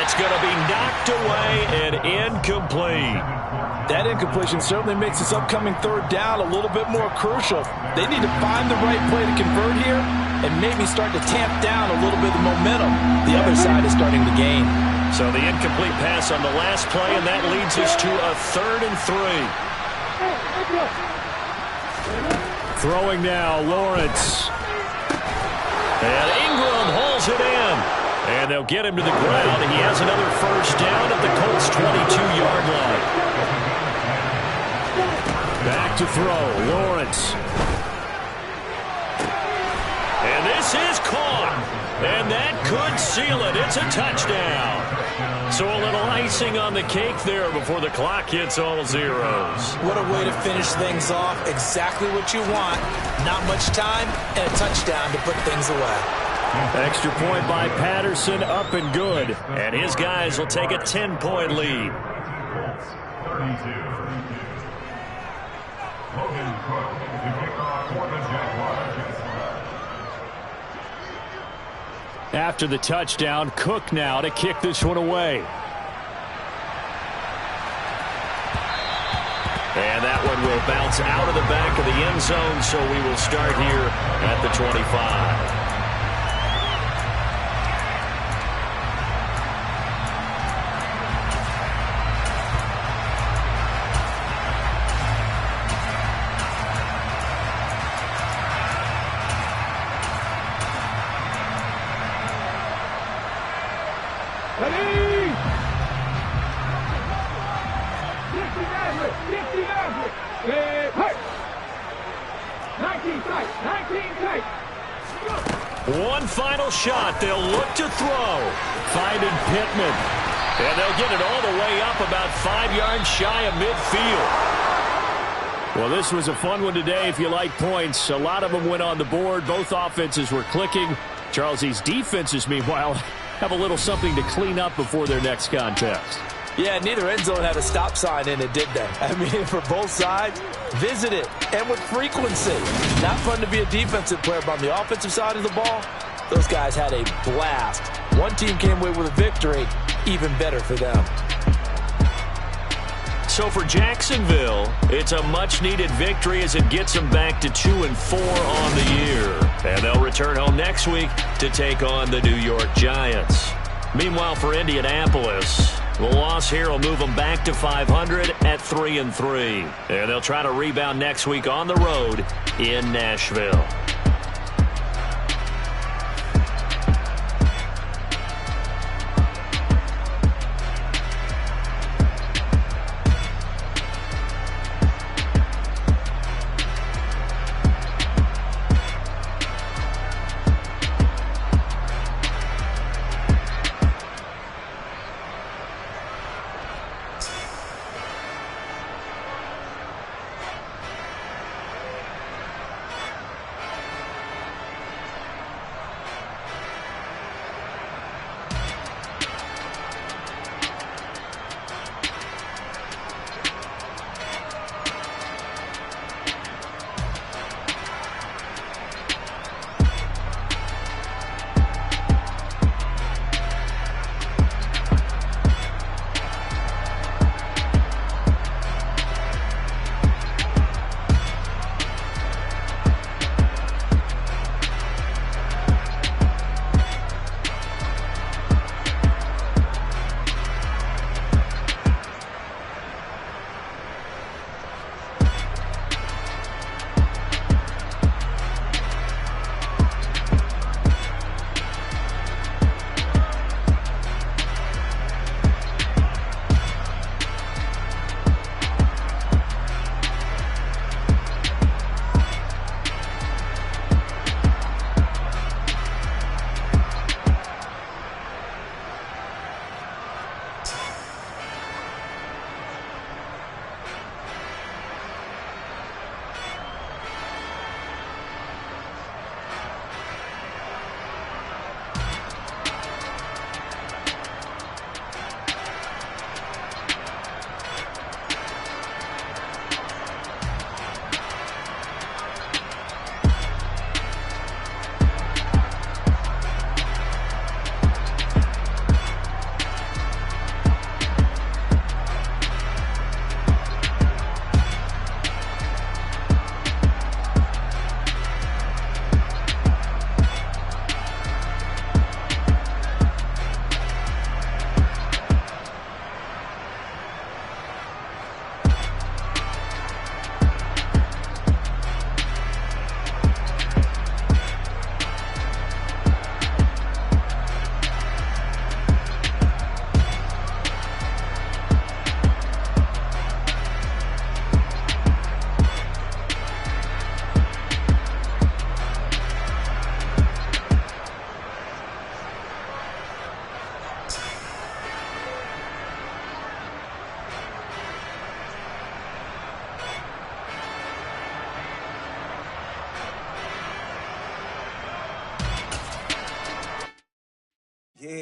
It's going to be knocked away and incomplete. That incompletion certainly makes this upcoming third down a little bit more crucial. They need to find the right play to convert here and maybe start to tamp down a little bit of momentum. The other side is starting to gain. So the incomplete pass on the last play, and that leads us to a 3rd and 3. Throwing now, Lawrence. And Ingram hauls it in. And they'll get him to the ground. He has another first down at the Colts' 22-yard line. Back to throw, Lawrence. And this is caught. And that could seal it. It's a touchdown. So a little icing on the cake there before the clock hits all zeros. What a way to finish things off. Exactly what you want. Not much time and a touchdown to put things away. Extra point by Patterson, up and good. And his guys will take a 10-point lead. Colts 32. Logan Cook to kick off for the Jaguars. After the touchdown, Cook now to kick this one away. And that one will bounce out of the back of the end zone, so we will start here at the 25. One final shot. They'll look to throw. Finding Pittman. And they'll get it all the way up about 5 yards shy of midfield. Well, this was a fun one today if you like points. A lot of them went on the board. Both offenses were clicking. Charles, these defenses, meanwhile, have a little something to clean up before their next contest. Yeah, neither end zone had a stop sign in it, did they? I mean, for both sides, visit it, and with frequency. Not fun to be a defensive player, but on the offensive side of the ball, those guys had a blast. One team came away with a victory, even better for them. So for Jacksonville, it's a much-needed victory as it gets them back to 2-4 on the year. And they'll return home next week to take on the New York Giants. Meanwhile, for Indianapolis, the loss here will move them back to 500 at 3-3. And they'll try to rebound next week on the road in Nashville.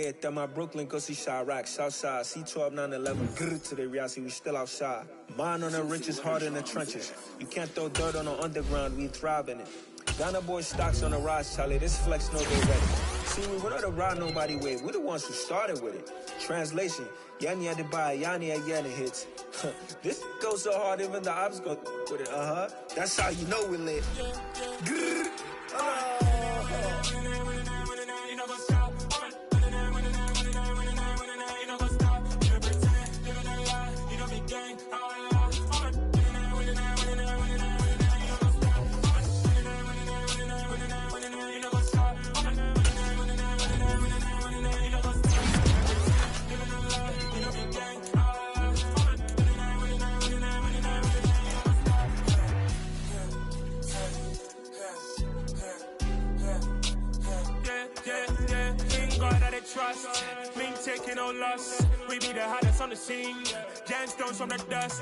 get that my Brooklyn go see Chirac, Southside, C12, 911, grrr to the Riasi, we still outside. Mine on the riches, hard in the trenches. You can't throw dirt on the underground, we thrive in it. Ghana boy stocks on the rise, Charlie, this flex no go ready. See, we not the ride nobody with, we the ones who started with it. Translation, Yanni had to buy, Yanni again it hits. This goes so hard, even the ops go with it, That's how you know we lit. Grrr. Trust, me taking no loss. We be the hottest on the scene. Gemstones from the dust.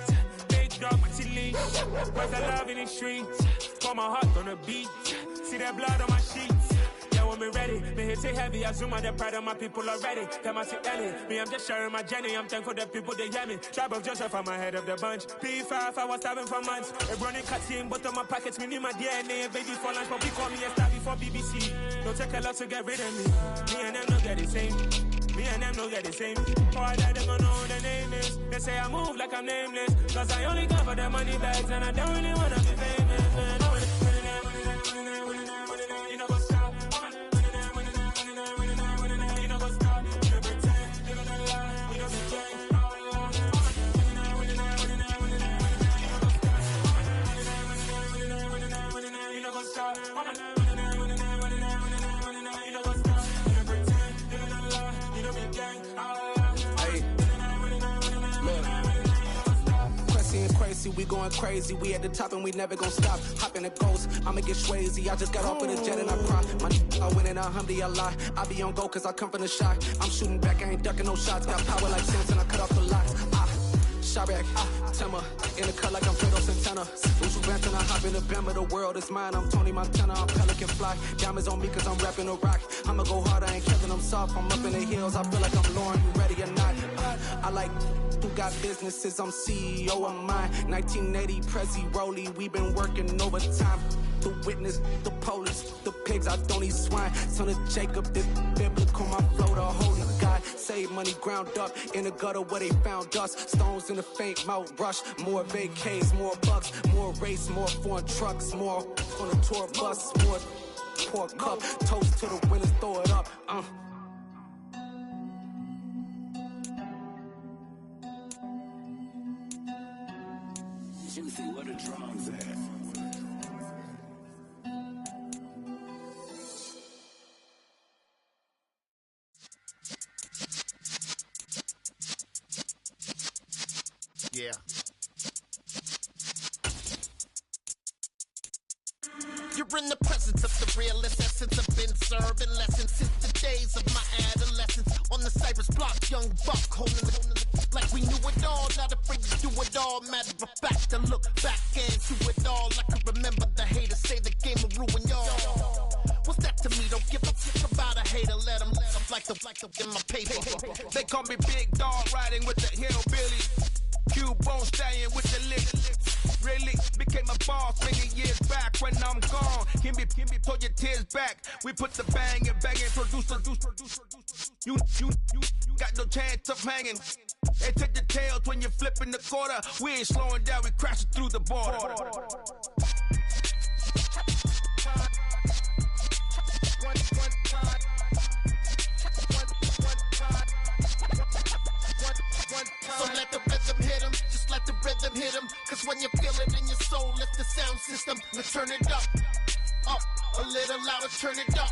Big dog with your leash. Where's the love in the streets? Pour my heart on the beat. See that blood on my sheets. Yeah, when we ready, me hit it heavy. I zoom out the pride of my people already. Them I see Ellie. Me, I'm just sharing my journey. I'm thankful that people they hear me. Tribe of Joseph, I'm ahead of the bunch. P5, I was starving for months. A running cutting, but on my pockets, me need my DNA. Baby for lunch, but we call me a star before BBC. Don't take a lot to get rid of me. Me and them don't get the same. Me and them don't get the same. Oh, I die, they gon' know who the name is. They say I move like I'm nameless. Cause I only come for the money bags and I don't really wanna be famous, man. You know what's up? You know what's up? You pretend, you don't lie, you don't be gang. You know what's up? We going crazy, we at the top and we never gon' stop. Hop in the ghost, I'ma get swayzy. I just got off of the jet and I cry. I win in a Humvee, I lie. I be on go cause I come from the shot. I'm shooting back, I ain't ducking no shots. Got power like Samson, I cut off the locks. Shabak, Timmer, in the cut like I'm Fredo Santana. Lucian Branson, I hop in the Bama, the world is mine. I'm Tony Montana, I'm Pelican Fly. Diamonds on me cause I'm rapping a rock. I'ma go hard, I ain't Kevin, I'm soft. I'm up in the hills, I feel like I'm Lauren, you ready or not? I like who got businesses, I'm CEO of mine. 1980, Prezi Rolly, we been working overtime. The witness, the police, the pigs, I don't eat swine. Son of Jacob, this biblical, my flow, the holy God. Save money ground up in the gutter where they found us. Stones in the faint mouth rush. More vacays, more bucks, more race, more foreign trucks, more on a tour bus, more pour cup. Toast to the winners, throw it up. Juicy, where the drums at? Yeah. You're in the presence of the realest essence. I've been serving lessons since the days of my adolescence. On the Cypress block, young buck holding the like we knew it all, not afraid to do it all. Matter of fact, to look back into it all. I can remember the haters say the game will ruin y'all. What's that to me? Don't give a fuck about a hater. Let them like the in my paper. They call me Big Dog, riding with the hillbillies. Q-Bone staying with the lick. Really became a boss many years back when I'm gone. Can be pull your tears back. We put the bang and producer. You got no chance of hanging. They take your tails when you're flipping the quarter. We ain't slowing down, we crashing through the border. So let the rhythm hit him, just let the rhythm hit him. Cause when you feel it in your soul, lift the sound system and turn it up. Up, a little louder, turn it up.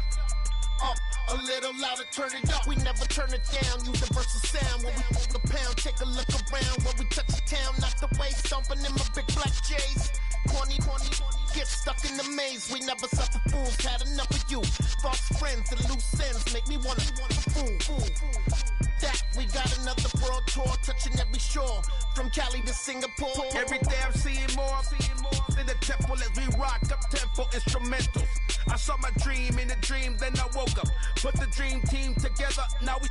Up, a little louder, turn it up. We never turn it down, universal sound. When we move the pound, take a look around. When we touch the town, not the way, stomping in my big black J's. Corny, get stuck in the maze. We never suffer fools, had enough of you. False friends and loose ends make me wanna fool. That we got another world tour, touching every shore, from Cali to Singapore. Every day I'm seeing more in the temple as we rock up tempo instrumentals. I saw my dream in a dream, then I woke up. Put the dream team together, now we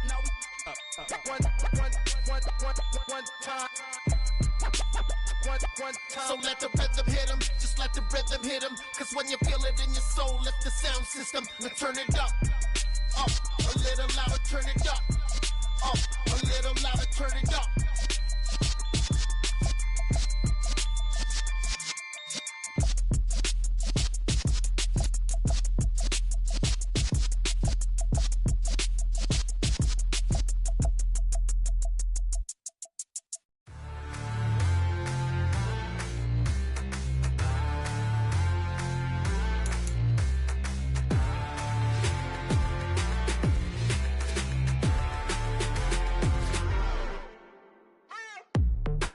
one time. So let the rhythm hit him, just let the rhythm hit him. Cause when you feel it in your soul, lift the sound system. Now turn it up, a little louder, turn it up, a little louder, turn it up.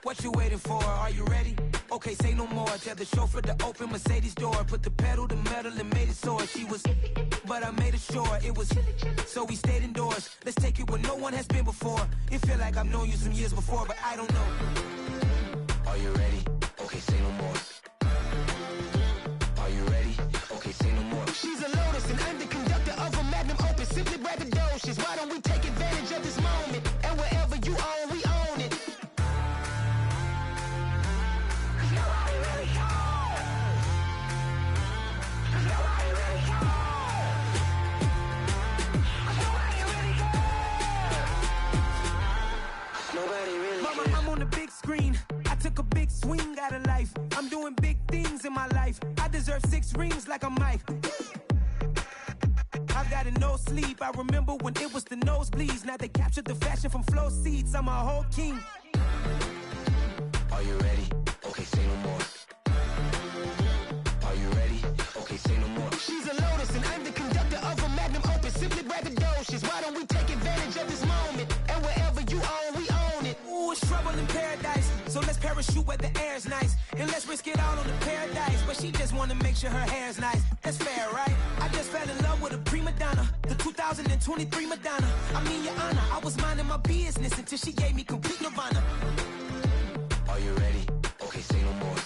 What you waiting for? Are you ready? Okay, say no more. Tell the chauffeur to open Mercedes door. Put the pedal to metal and made it soar. She was, but I made it sure it was. So we stayed indoors. Let's take it where no one has been before. It feel like I've known you some years before, but I don't know. Are you ready? Okay, say no more. Are you ready? Okay, say no more. She's a Lotus and I'm the conductor of a Magnum Opus. Simply braggadocious. Why don't we take advantage of this moment? And wherever you own, we own it. Mama, I'm on the big screen. I took a big swing out of life. I'm doing big things in my life. I deserve 6 rings like a Mike. I've got no sleep. I remember when it was the nosebleeds. Now they captured the fashion from flow seats. I'm a whole king. Are you ready? Okay, say no more. Are you ready? Okay, say no more. She's a Lotus and I'm the conductor of a Magnum Opus. Simply braggadocious. Why don't we take advantage of this moment? And wherever you own, we own it. Ooh, it's trouble in paradise. So let's parachute where the air's nice. And let's risk it all on the paradise. But she just wanna make sure her hair's nice. That's fair, right? I just fell in love with a prima donna. The 2023 Madonna. I mean, your honor, I was minding my business until she gave me complete nirvana. Are you ready? Okay, say no more.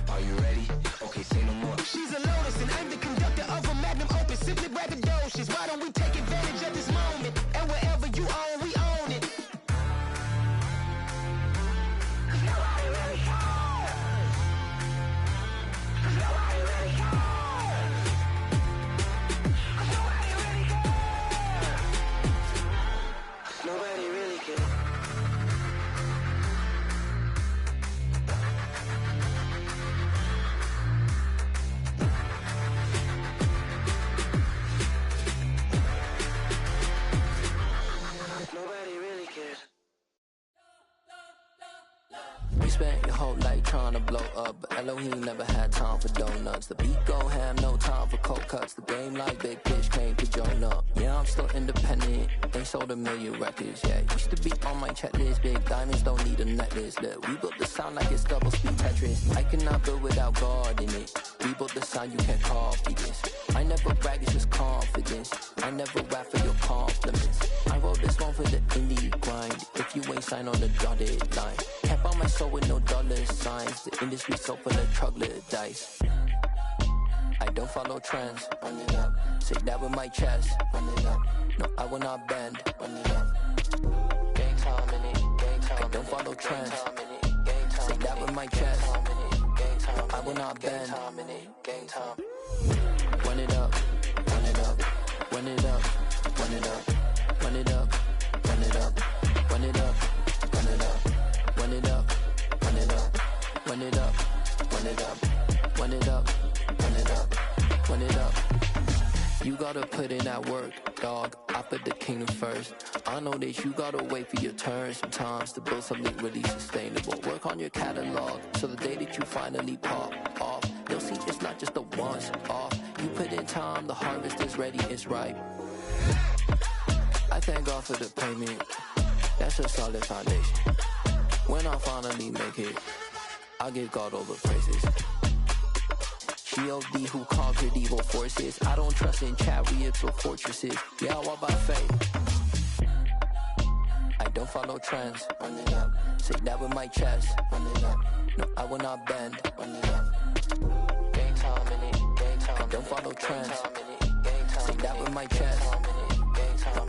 Are you ready? Okay, say no more. She's a Lotus and I'm the conductor of a Magnum Opus. Simply braggadocious. Why don't we take advantage of this moment? And wherever you own, we own it. Nobody really cares. Nobody really cares. Nobody really cares. Nobody really cares. Nobody really cares. You spent your whole life trying to blow up, but Elohim never had time for donuts. The beat go ham, no time for cold cuts. The game like Big Pitch came to join up. Yeah, I'm still independent, ain't sold 1 million records. Yeah, used to be on my checklist. Big diamonds don't need a necklace. Look, we built the sound like it's double speed Tetris. I cannot build without God in it. We built the sound, you can't copy this. I never brag, it's just confidence. I never rap for your compliments. I wrote this one for the indie grind. If you ain't signed on the dotted line, can't buy my soul with no dollar signs. The industry so full of troglodytes. I don't follow trends. Run it up. Say that with my chest. Run it up. No, I will not bend. Run it up. Gang time in it. Gang time. I don't follow trends. Say that with my chest. No, I will not bend. Gang time. Run it up. Run it up. Run it up. Run it up. Run it up. Run it up. Run it up. Run it up. Run it up. Run it up. Run it up. Run it up. Run it up. Run it up. Run it up. You gotta put in that work, dog. I put the kingdom first. I know that you gotta wait for your turn sometimes to build something really sustainable. Work on your catalog, so the day that you finally pop off, you'll see it's not just a once off. You put in time, the harvest is ready, it's ripe. I thank God for the payment. That's a solid foundation. When I finally make it, I give God all the praises. G.O.D. who conquered evil forces. I don't trust in chariots or fortresses. Yeah, I walk by faith. I don't follow trends. Run it up. Say that with my chest. Run it up. No, I will not bend. Run it up. Gang time in it. Gang time. I don't follow trends. Say that with my chest.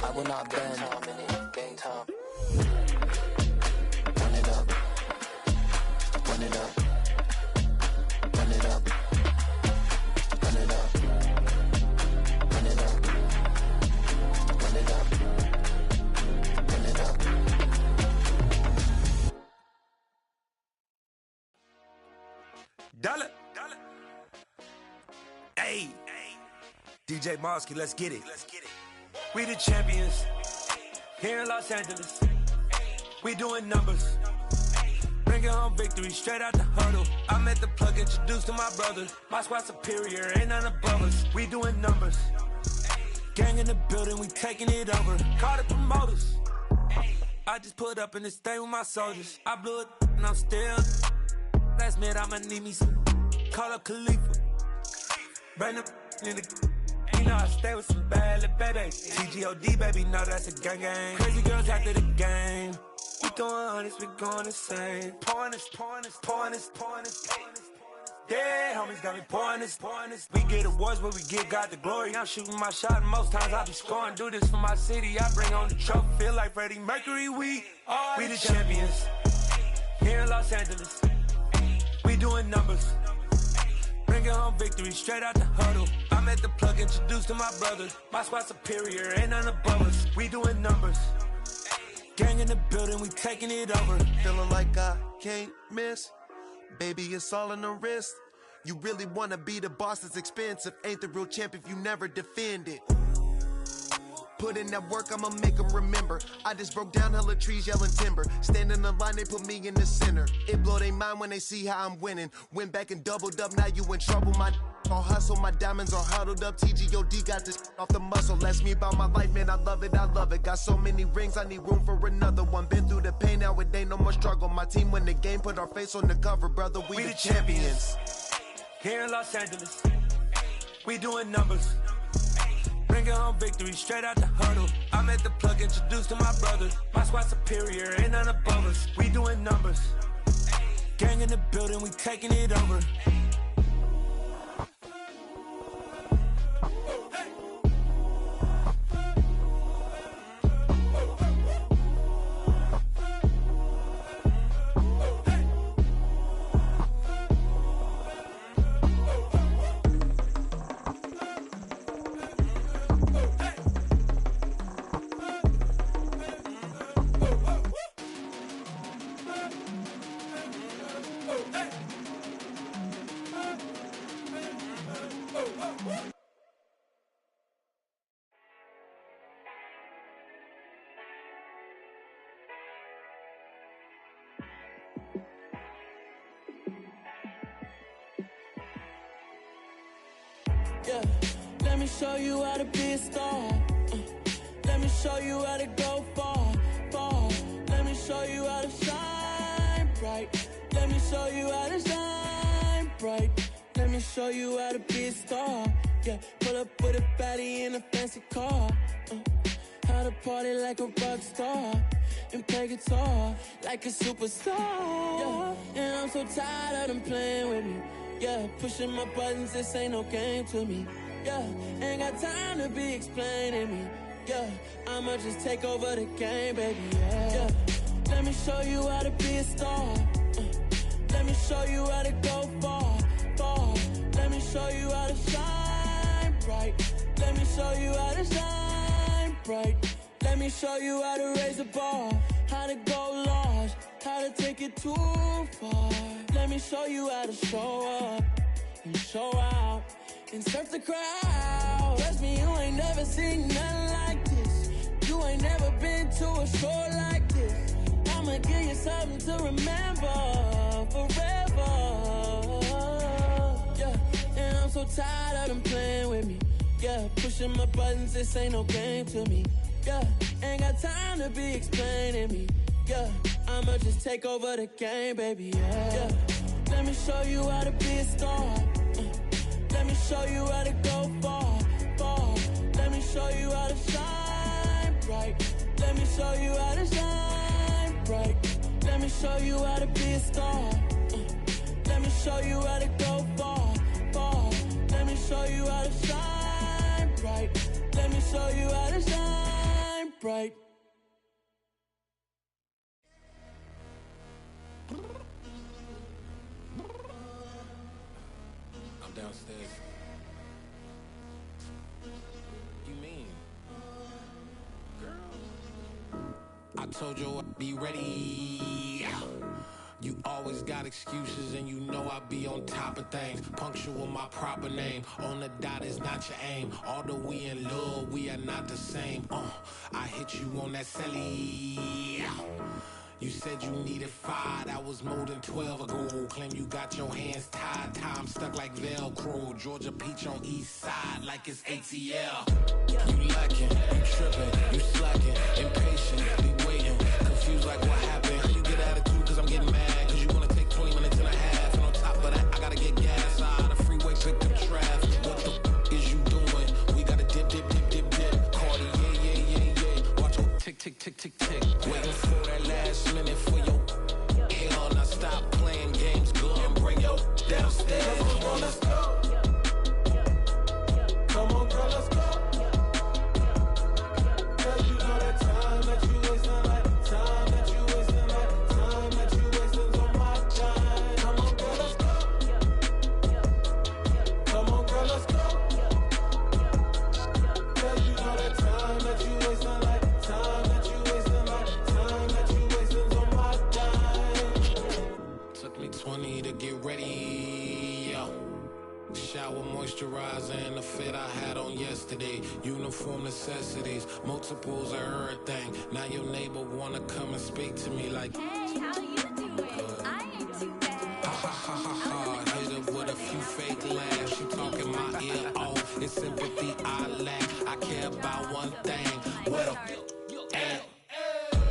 I will not bend. Run it up. Run it up. Run it up. Run it up. Run it up. Run it up. Run it up. Dollar. Hey. DJ Mosky, let's get it. We the champions here in Los Angeles. We doing numbers. Bringing home victory straight out the huddle. I'm at the plug, introduced to my brothers. My squad superior, ain't none above us. We doing numbers. Gang in the building, we taking it over. Call the promoters. I just put up in this thing with my soldiers. I blew it and I'm still. Last minute, I'ma need me some. Call up Khalifa. Bring them in the. You know I stay with some bad little baby. TGOD, baby, no, that's a gang gang. Crazy girls after the game. We throwing hundreds, we going insane. Pouring this. Yeah, homies got me pouring this. We get awards, but we give God the glory. I'm shooting my shot, and most times I be scoring. Do this for my city, I bring on the trophy. Feel like Freddie Mercury, we the champions. Here in Los Angeles, we doing numbers. Bringing home victory straight out the huddle. I'm at the plug, introduced to my brothers. My squad superior, ain't none above us. We doing numbers. Gang in the building, we taking it over. Feeling like I can't miss. Baby, it's all in the wrist. You really wanna be the boss, it's expensive. Ain't the real champ if you never defend it. Put in that work, I'ma make them remember. I just broke down hella trees, yelling timber. Stand in the line, they put me in the center. It blow their mind when they see how I'm winning. Went back and doubled up, now you in trouble. My all hustle, my diamonds are huddled up. TGOD got this off the muscle. That's me about my life, man, I love it. Got so many rings, I need room for another one. Been through the pain, now it ain't no more struggle. My team win the game, put our face on the cover, brother. We the champions. Here in Los Angeles, we doing numbers. Bringing home victory straight out the huddle. I'm at the plug, introduced to my brothers. My squad superior, ain't none above us. We doing numbers. Gang in the building, we taking it over. Yeah, let me show you how to be a star. Let me show you how to go far. Let me show you how to shine bright. Let me show you how to shine bright. Let me show you how to be a star. Yeah, pull up with a baddie in a fancy car. How to party like a rock star and play guitar like a superstar. Yeah, and I'm so tired of them playing with me. Yeah, pushing my buttons, this ain't no game to me. Yeah, ain't got time to be explaining me. Yeah, I'ma just take over the game, baby. Yeah, let me show you how to be a star. Let me show you how to go far. Let me show you how to shine bright. Let me show you how to shine bright. Let me show you how to raise the bar, how to go large, how to take it too far. Let me show you how to show up and show out and surf the crowd. Trust me, you ain't never seen nothing like this. You ain't never been to a show like this. I'ma give you something to remember forever. Yeah, and I'm so tired of them playing with me. Yeah, pushing my buttons, this ain't no game to me. Yeah, ain't got time to be explaining me. Yeah, I'ma just take over the game, baby. Yeah, let me show you how to be a star. Let me show you how to go far. Let me show you how to shine bright. Let me show you how to shine bright. Let me show you how to be a star. Let me show you how to go far. Let me show you how to shine bright. Let me show you how to shine bright. I'm downstairs. You mean? Girl. I told you I'd be ready. You always got excuses and you know I be on top of things. Punctual my proper name. On the dot is not your aim. Although we in love, we are not the same. I hit you on that celly. You said you needed 5, that was more than 12 ago. Claim you got your hands tied, time stuck like Velcro. Georgia Peach on east side like it's ATL. You lacking, you tripping, you slacking, impatient, be waiting, confused like what happened. How you get attitude cause I'm getting mad, cause you wanna take 20 minutes and a half. And on top of that, I gotta get gas out of the freeway, pick up traffic. What the is you doing? We gotta dip, dip, dip, dip, dip. Cardi, yeah. Watch your tick, tick, tick, tick, tick. Waiting for that last minute for your hell. Now stop playing games, go and bring your downstairs. Come on, let's go. Come on, girl, let's go. Cause you know that time that you wasting, like time that you wasting, like time that you wasting's on my time. Come on, girl, let's go. Come on, girl, let's go. Cause you know that time that you wasting, like time that you wasting, like time that you wasting's on my time. Took me 20 to get ready, yo. Shower, moisturizer, and the fit I had on yesterday. Uniform necessities, multiples of everything. Now your neighbor wanna come and speak to me like, hey, how you doing? I ain't too bad. Ha ha ha ha ha. Hit her with a few fake laughs. She talking my ear off. It's sympathy I lack. I care about one thing. Well, and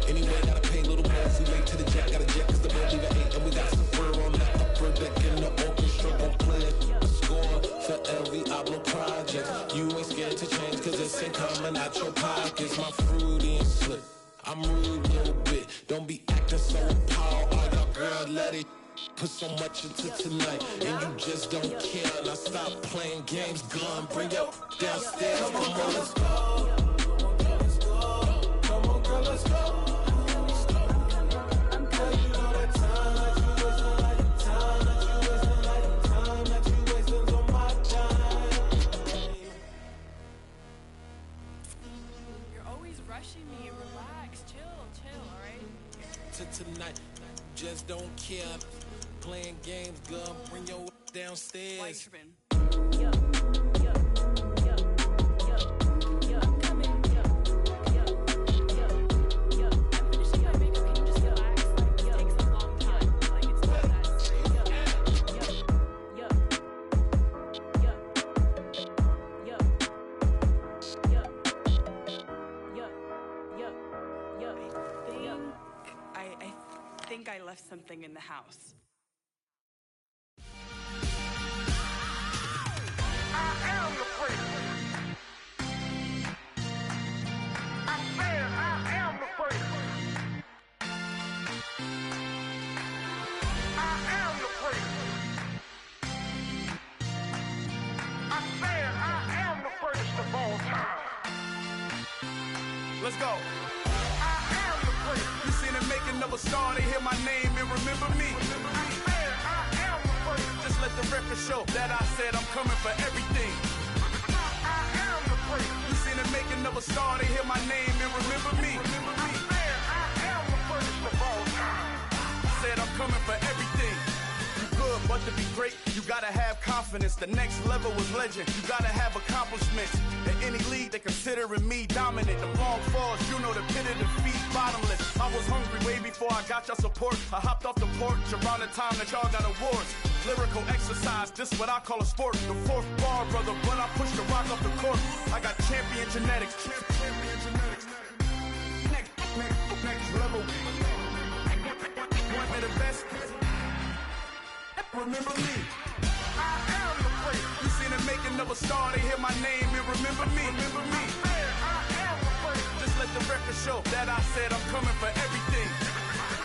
anyway, gotta pay a little more if we late to the jet. Got a jet cause the boat leave at 8. And we got some fur on the upper deck in the orchestra. Gon' play a score for every Oblo project. You ain't scared to change cause it's ain't coming out your pockets. My fruity and slip. I'm rude a little bit. Don't be acting so appalled. All y'all girl, let it put so much into tonight. And you just don't care. Now stop playing games. Gun, bring your downstairs. Come on, let's go. Come on, girl, let's go. Me, relax, chill, alright? To tonight, just don't care. Playing games, gun, bring your downstairs. I left something in the house. I am the freak. I said I am the freak. I am the freak. I said I am the freakest of all time. Let's go. You seen it making of a star, they hear my name and remember me. Just let the record show that I said I'm coming for everything. You seen it making of a star, they hear my name and remember me. Said I'm coming for everything. You good, but to be great, you gotta have confidence. The next level was legend, you gotta have accomplishments. In any league, they considering me dominant. The long falls, you know the pit of defeat, bottomless. I was hungry way before I got your support. I hopped off the porch around the time that y'all got awards. Lyrical exercise, this what I call a sport. The fourth bar, brother, when I push the rock off the court. I got champion genetics. Next level. One of the best. Remember me. I am the freak. You seen it making of a star, they hear my name and remember me. Remember me. I am the freak. Just let the record show that I said I'm coming for everything.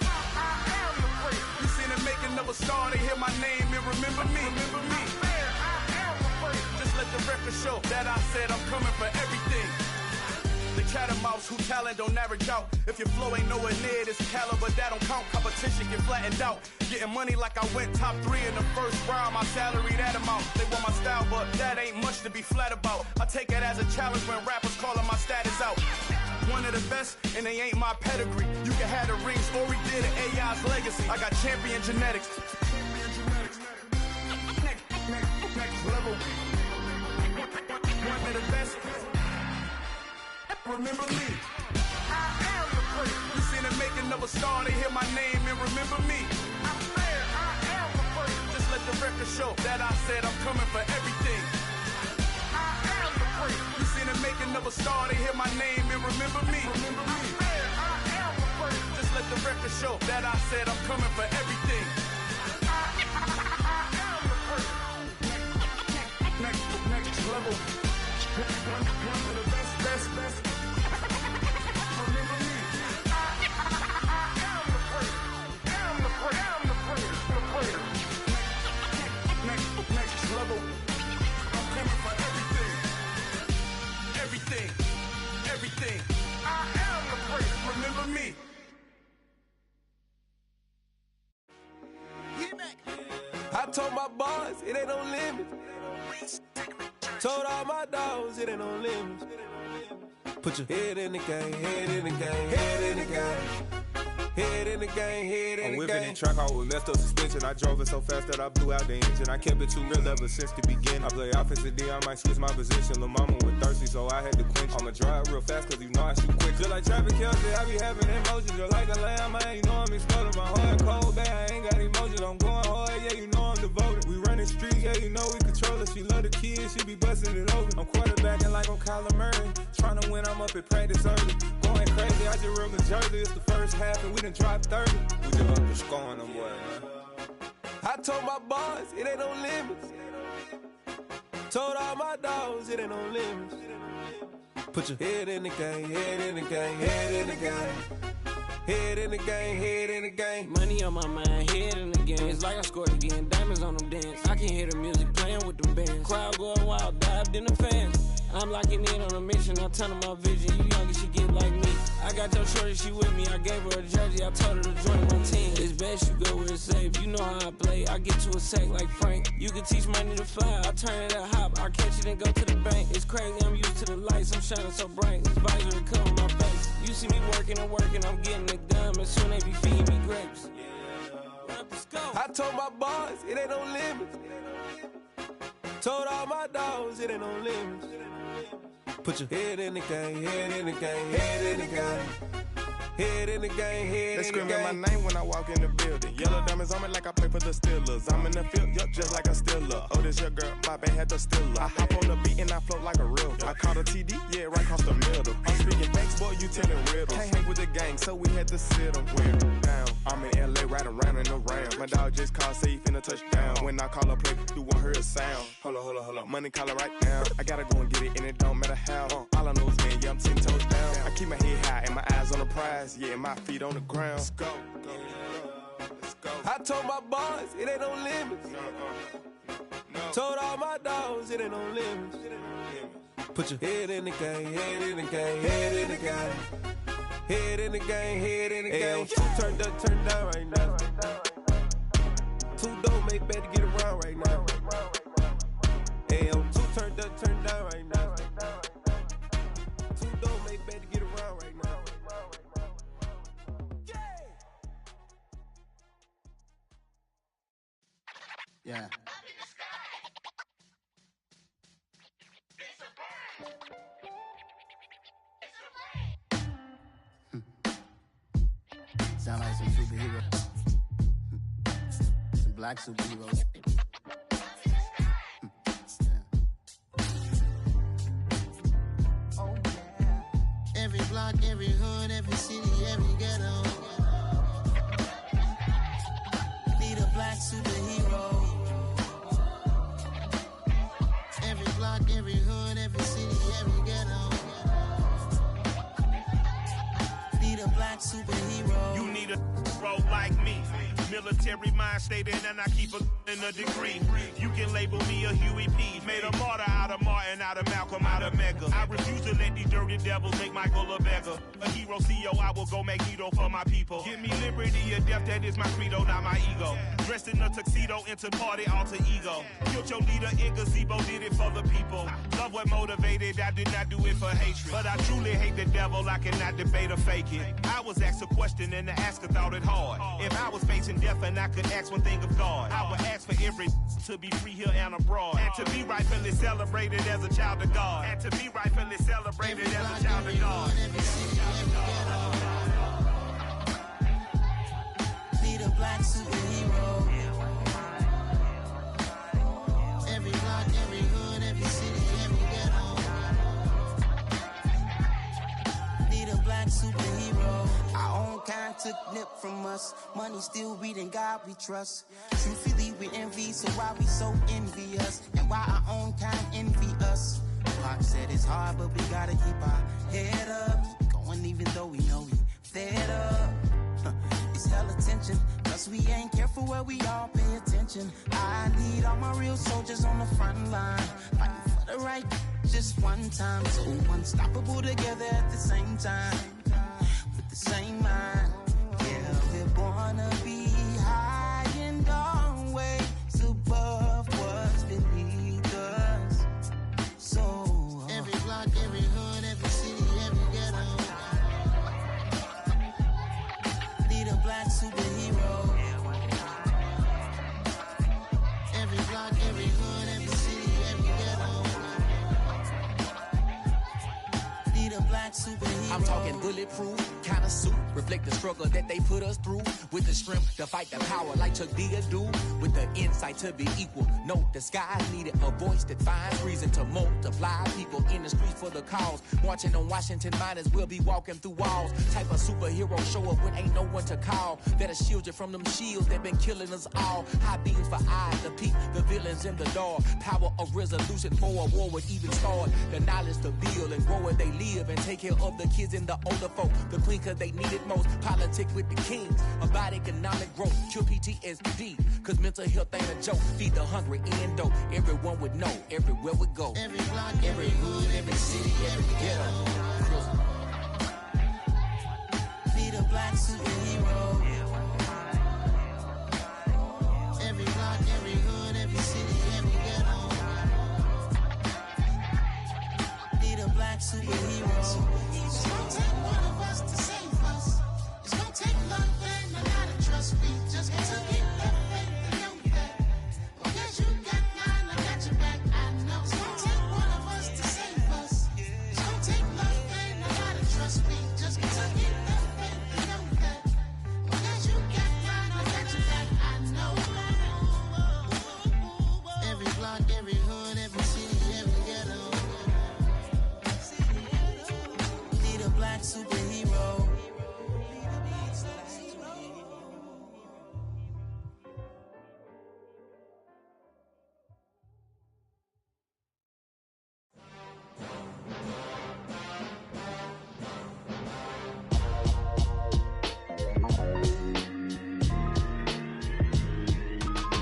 I am the freak. You seen it making of a star, they hear my name and remember me. Remember me. I am the freak. Just the record show that I said I'm coming for everything. The cat and mouse who talent don't average out. If your flow ain't nowhere near this caliber, that don't count. Competition get flattened out. Getting money like I went top 3 in the first round. My salary that amount. They want my style, but that ain't much to be flat about. I take it as a challenge when rappers calling my status out. One of the best, and they ain't my pedigree. You can have the rings, or we did it, AI's legacy. I got champion genetics. Next level. One of the best. Remember me. I am the first. You seen it making of a star, they hear my name and remember me. I said I am the first. Just let the record show that I said I'm coming for everything. I am the first. You seen it making of a star, they hear my name and remember me. Remember me. I said I am the first. Just let the record show that I said I'm coming for everything. I am the first. Next level. One of the best. Remember me. I am the first. Am the first. Next level. I'm coming for everything. I am the first. Remember me. I told my boys it ain't no limits. Told all my dogs it ain't no limits. Put your head in the game, head in the game, head in the game. Head in the game, head in the game. I'm whipping in track, I was messed up suspension. I drove it so fast that I blew out the engine. I kept it too real ever since the beginning. I play offensive D, I might switch my position. Lil' mama was thirsty, so I had to quench. I'ma drive real fast, cause you know I shoot quick. Just like traffic Kelsey, I be having emotions. Just like a lamb, man, you know I'm exploding. My heart cold, bad, I ain't got emotions. I'm going hard, yeah, you know I'm devoted. We running streets, yeah, you know we control it. She love the kids, she be busting it over. I'm quarterbacking like I'm Kyler Murray. Trying to win, I'm up at practice early. Going crazy, I just rode the jersey. It's the first half, and we done dropped 30. We just up to scoring them, boy, man. I told my boys it ain't no limits. Told all my dogs it ain't no limits. Put your head in the game, head in the game, head in the game. Head in the game, head in the game. Money on my mind, head in the game. It's like I scored again, diamonds on them dance. I can hear the music playing with them bands. Crowd going wild, dived in the fans. I'm locking in on a mission, I tell her my vision. You young and she get like me. I got your shorty, she with me. I gave her a jersey, I told her to join my team. It's best you go where it's safe. You know how I play. I get to a sack like Frank. You can teach money to fly. I turn it a hop. I catch it and go to the bank. It's crazy, I'm used to the lights. I'm shining so bright. This visor cover my face. You see me working and working. I'm getting it done. And soon they be feeding me grapes. I told my boys it ain't no limits. Told all my dogs it ain't no limits. Put your head in the game, head in the game, head in the game. Head in the game, head They in the game. screaming my name when I walk in the building. Yellow diamonds on me like I play for the Steelers. I'm in the field, yup, just like a Steeler. Oh, this your girl, Bobby had the Steeler. I hop on the beat and I float like a real. I caught a TD, yeah, right across the middle. I'm speaking thanks, boy, you telling riddles. Can't hang with the gang, so we had to sit them down. I'm in LA, riding around and around. My dog just called, say he finna touchdown. When I call a play, you won't hear a sound. Hold up, money caller right now. I gotta go and get it, and it don't matter how. All I know is, man, yeah, I'm 10 toes down. I keep my head high and my eyes on the prize. Yeah, my feet on the ground. Let's go. I told my boys it ain't no limits. Told all my dogs it ain't no limits. Put your head in the game, head in the game, head in the game. Head in the game, head in the game. Two turned up, turned down right now. Two don't make bad to get around right now. Two turned up, turned down right now. Two don't make bad to get around right now. Yeah. Sound like some superheroes. Some black superheroes. Oh, yeah. Every block, every hood, every city, every ghetto. Need a black superhero. Every block, every hood, every city, every ghetto. Need a black superhero. You need a hero like me. Military mind stated, and I keep in a degree. You can label me a Huey P. Made a martyr out of Martin, out of Malcolm, out of Mega. I refuse to let these dirty devils make Michael a beggar. A hero CEO, I will go Magneto for my people. Give me liberty or death, that is my credo, not my ego. Dressed in a tuxedo, into party, alter ego. Killed your leader in gazebo, did it for the people. Love what motivated, I did not do it for hatred. But I truly hate the devil, I cannot debate or fake it. I was asked a question and the asker thought it hard. If I was facing death and I could ask one thing of God, I would ask for every to be free here and abroad. And to be rightfully celebrated as a child of God. And to be rightfully celebrated as a child of God. Be the black superhero. Every block, every hood, every city, every ghetto. Be the black superhero. Our own kind took nip from us. Money still reading God we trust. Truthfully we envy, so why we so envious? And why our own kind envy us? Pac said it's hard, but we gotta keep our head up. Going even though we know we fed up. It's hell attention, cause we ain't careful where we all pay attention. I need all my real soldiers on the front line, fighting for the right just one time. So unstoppable together at the same time, with the same mind. Yeah, we're born to be high and always above what's beneath us. So every block, every hood, every city, every ghetto. Need a black superhero. Every block, every hood, every city, every ghetto. Need a black superhero. I'm talking bulletproof kind of suit, reflect the struggle that they put us through. With the strength to fight the power like Chuck D do. With the insight to be equal. No disguise needed, a voice that finds reason to multiply. People in the streets for the cause. Marching on Washington, might as well be walking through walls. Type of superhero show up when ain't no one to call. That'll shield you from them shields that been killing us all. High beams for eyes to peek the villains in the door. Power of resolution for a war would even start. The knowledge to build and grow where they live and take care of the kids and the older folk. The queen cause they need it most. Politic with the kings about economic growth. Cure PTSD cause mental health ain't a joke. Feed the hungry and dope. Everyone would know everywhere we go. Every block, every hood, every city, every ghetto. Be the black superhero. Every block, every hood, every city, every ghetto. Be the black superhero. It's gonna take one of us to save us. It's gonna take love and a lot of trust. We just got to get that faith and know that. Because you got mine, I got your back. I know it's gonna take one of us to save us. It's gonna take love and a lot of trust. We just got to get that faith and know that. Because you got mine, I got your back. I know. Every block, every hood, every city, every ghetto. Need a black superhero.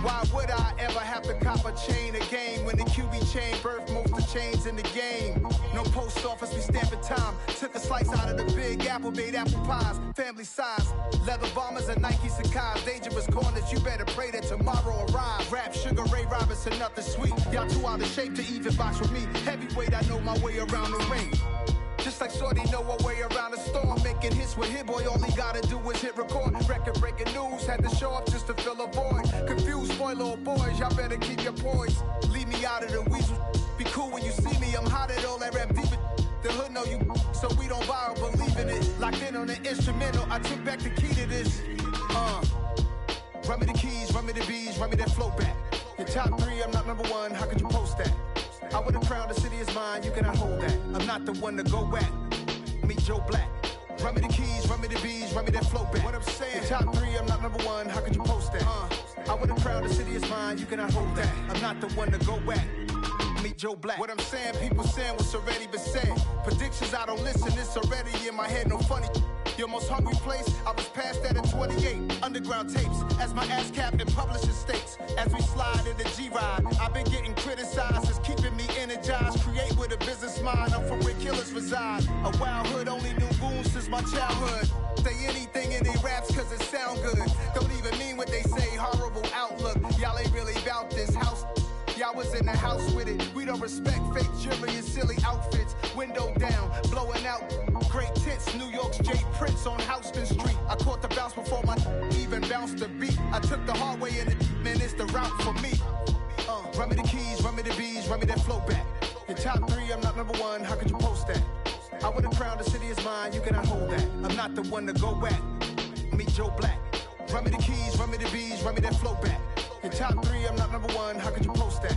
Why would I ever have to cop a chain again when the QB chain birthed most of chains in the game? No post office, we stamping time. Took a slice out of the big apple, made apple pies, family size. Leather bombers and Nike Sakai's. Dangerous corners, you better pray that tomorrow arrives. Rap, Sugar Ray Robinson, nothing sweet. Y'all too out of shape to even box with me. Heavyweight, I know my way around the ring. Just like Shorty know her way around the storm. Making hits with Hit Boy, all he gotta do is hit record. Record breaking news, had to show up just to fill a void. Confused, spoiled little boys, y'all better keep your poise. Leave me out of the weasel. Be cool when you see me, I'm hot at all that rap deep. The hood know you, so we don't borrow, believe in it. Locked in on the instrumental, I took back the key to this. Run me the keys, run me the bees, run me that flow back. Your top 3, I'm not number 1, how could you post that? I would have crowned the city is mine, you cannot hold that. I'm not the one to go at. Meet Joe Black. Run me the keys, run me the bees, run me that flow back. What I'm saying, top 3, I'm not number 1, how could you post that? I would have crowned the city is mine, you cannot hold that. I'm not the one to go at. Meet Joe Black. What I'm saying, people saying what's already been said. Predictions, I don't listen, it's already in my head, no funny. Your most hungry place, I was past that at 28. Underground tapes, as my ass cap and publishing states. As we slide in the G-Ride, I've been getting criticized as keeping me energized. Create with a business mind, I'm from where killers reside. A wild hood, only knew goons since my childhood. Say anything in they raps cause it sound good. Don't even mean what they say, horrible outlook. Y'all ain't really about this house. Y'all was in the house with it. We don't respect fake jewelry and silly outfits. Window down, blowing out great tits. New York's J. Prince on Houston Street. I caught the bounce before my even bounced the beat. I took the hard way in it, man, it's the route for me. Run me the keys, run me the bees, run me that flow back. Your top 3, I'm not number 1, how could you post that? I would have crowned the city is mine, you cannot hold that. I'm not the one to go back. Meet Joe Black. Run me the keys, run me the bees, run me that flow back. Your top 3, I'm not number 1, how could you post that?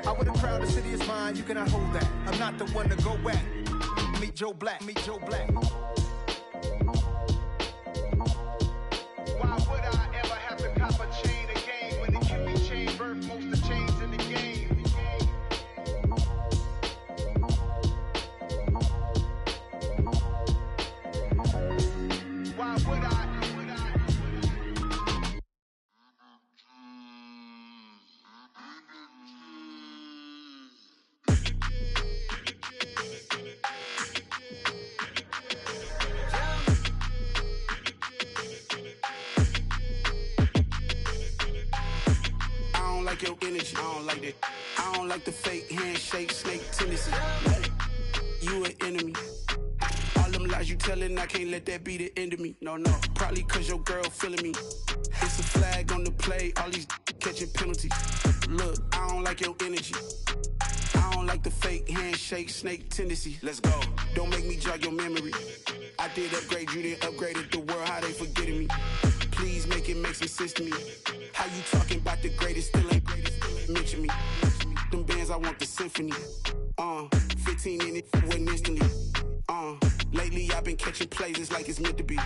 I would have crowned the city is mine, you cannot hold that. I'm not the one to go back. Meet Joe Black, meet Joe Black. Why would I ever have to cop a chain again when the QB chain birthed most of the chains in the game? Why would I? Your energy, I don't like that. I don't like the fake handshake, snake tendency. You an enemy. All them lies you telling, I can't let that be the end of me. No, probably cause your girl feeling me. It's a flag on the play, all these catching penalties. Look, I don't like your energy. I don't like the fake handshake, snake tendency. Let's go. Don't make me jog your memory. I did upgrade, you didn't upgrade it. The world, how they forgetting me. Please make it make some sense to me. How you talking about the greatest, still ain't mention me. Them bands, I want the symphony. 15 in it, wasn't instantly. Lately I've been catching plays, it's like it's meant to be.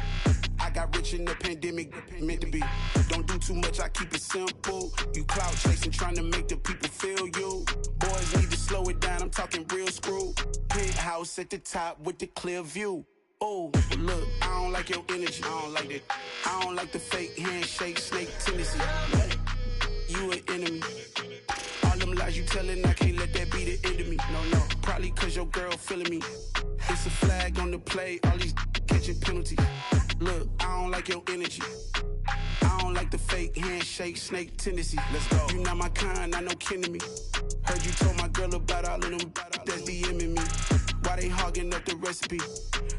I got rich in the pandemic, meant to be. Don't do too much, I keep it simple. You clout chasing, trying to make the people feel you. Boys need to slow it down, I'm talking real screw. Penthouse at the top with the clear view. Oh, look, I don't like your energy. I don't like that. I don't like the fake handshake, snake tendency. You an enemy. All them lies you telling, I can't let that be the end of me. No, probably cause your girl feeling me. It's a flag on the play, all these catching penalties. Look, I don't like your energy. I don't like the fake handshake, snake tendency. Let's go. You not my kind, I know kin to me. Heard you told my girl about all of them that's DMing me. Why they hogging up the recipe?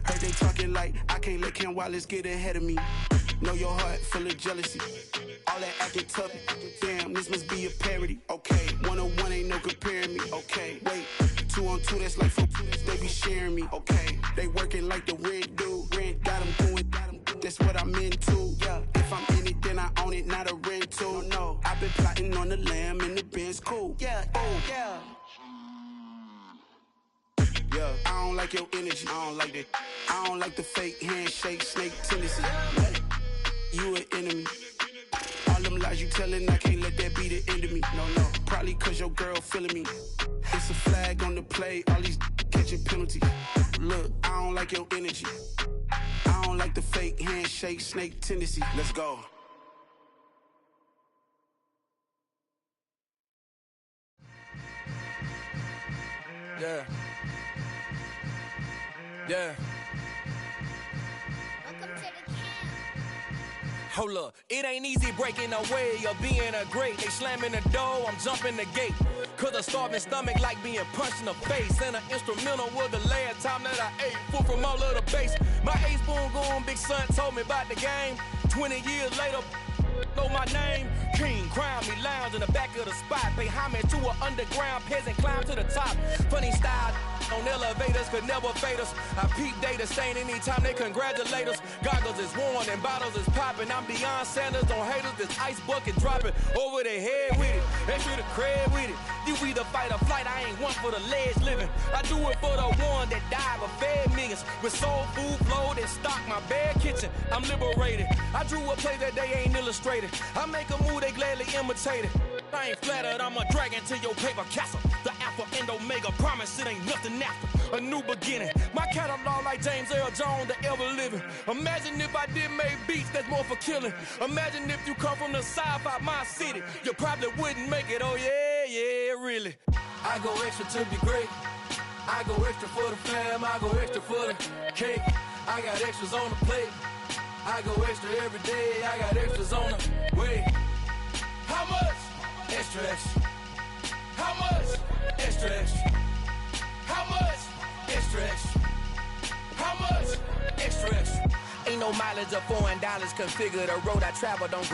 Heard they talking like I can't let Ken Wallace get ahead of me. Know your heart full of jealousy. All that acting tough, damn, this must be a parody. Okay, 1-on-1 ain't no comparing me. Okay, wait, 2-on-2, that's like 4, they be sharing me. Okay, they working like the rent do. Rent got them going, that's what I'm into. Yeah, if I'm in it, then I own it, not a rental. No, I've been plotting on the lamb and the Benz cool. Yeah, oh, yeah. Yeah, I don't like your energy. I don't like that. I don't like the fake handshake, snake tendency. You an enemy. All them lies you telling, I can't let that be the end of me. No, probably cause your girl feeling me. It's a flag on the play, all these catching penalties. Look, I don't like your energy. I don't like the fake handshake, snake tendency. Let's go. Yeah. Yeah. Hold up, it ain't easy breaking away or being a great. They slamming the door, I'm jumping the gate. Cause a starving stomach like being punched in the face. And an instrumental was the last time that I ate. Full from all of the bass. My A-spoon going, big son told me about the game. 20 years later, know my name. King, crown me, lounge in the back of the spot. Pay homage to an underground peasant, climb to the top. Funny style on elevators could never fade us. I peep data stain anytime they congratulate us. Goggles is worn and bottles is popping. I'm beyond Sanders on haters, this ice bucket dropping over their head with it. Extra the cred with it. You either fight or flight, I ain't one for the ledge living. I do it for the one that died but fed millions. With soul food flowed and stocked my bare kitchen. I'm liberated. I drew a play that they ain't illustrated. I make a move, they gladly imitate it. I ain't flattered, I'm a dragon to your paper castle. The Alpha and Omega, promise it ain't nothing after. A new beginning. My catalog like James Earl Jones, the ever living. Imagine if I did make beats that's more for killing. Imagine if you come from the south out my city. You probably wouldn't make it, oh yeah, really. I go extra to be great. I go extra for the fam, I go extra for the cake. I got extras on the plate. I go extra every day, I got extras on the way. How much? Extra, extra. How much? Extra, extra. How much? Extra, extra. How much? Extra, extra. Ain't no mileage or $4 configure the road I travel, don't grab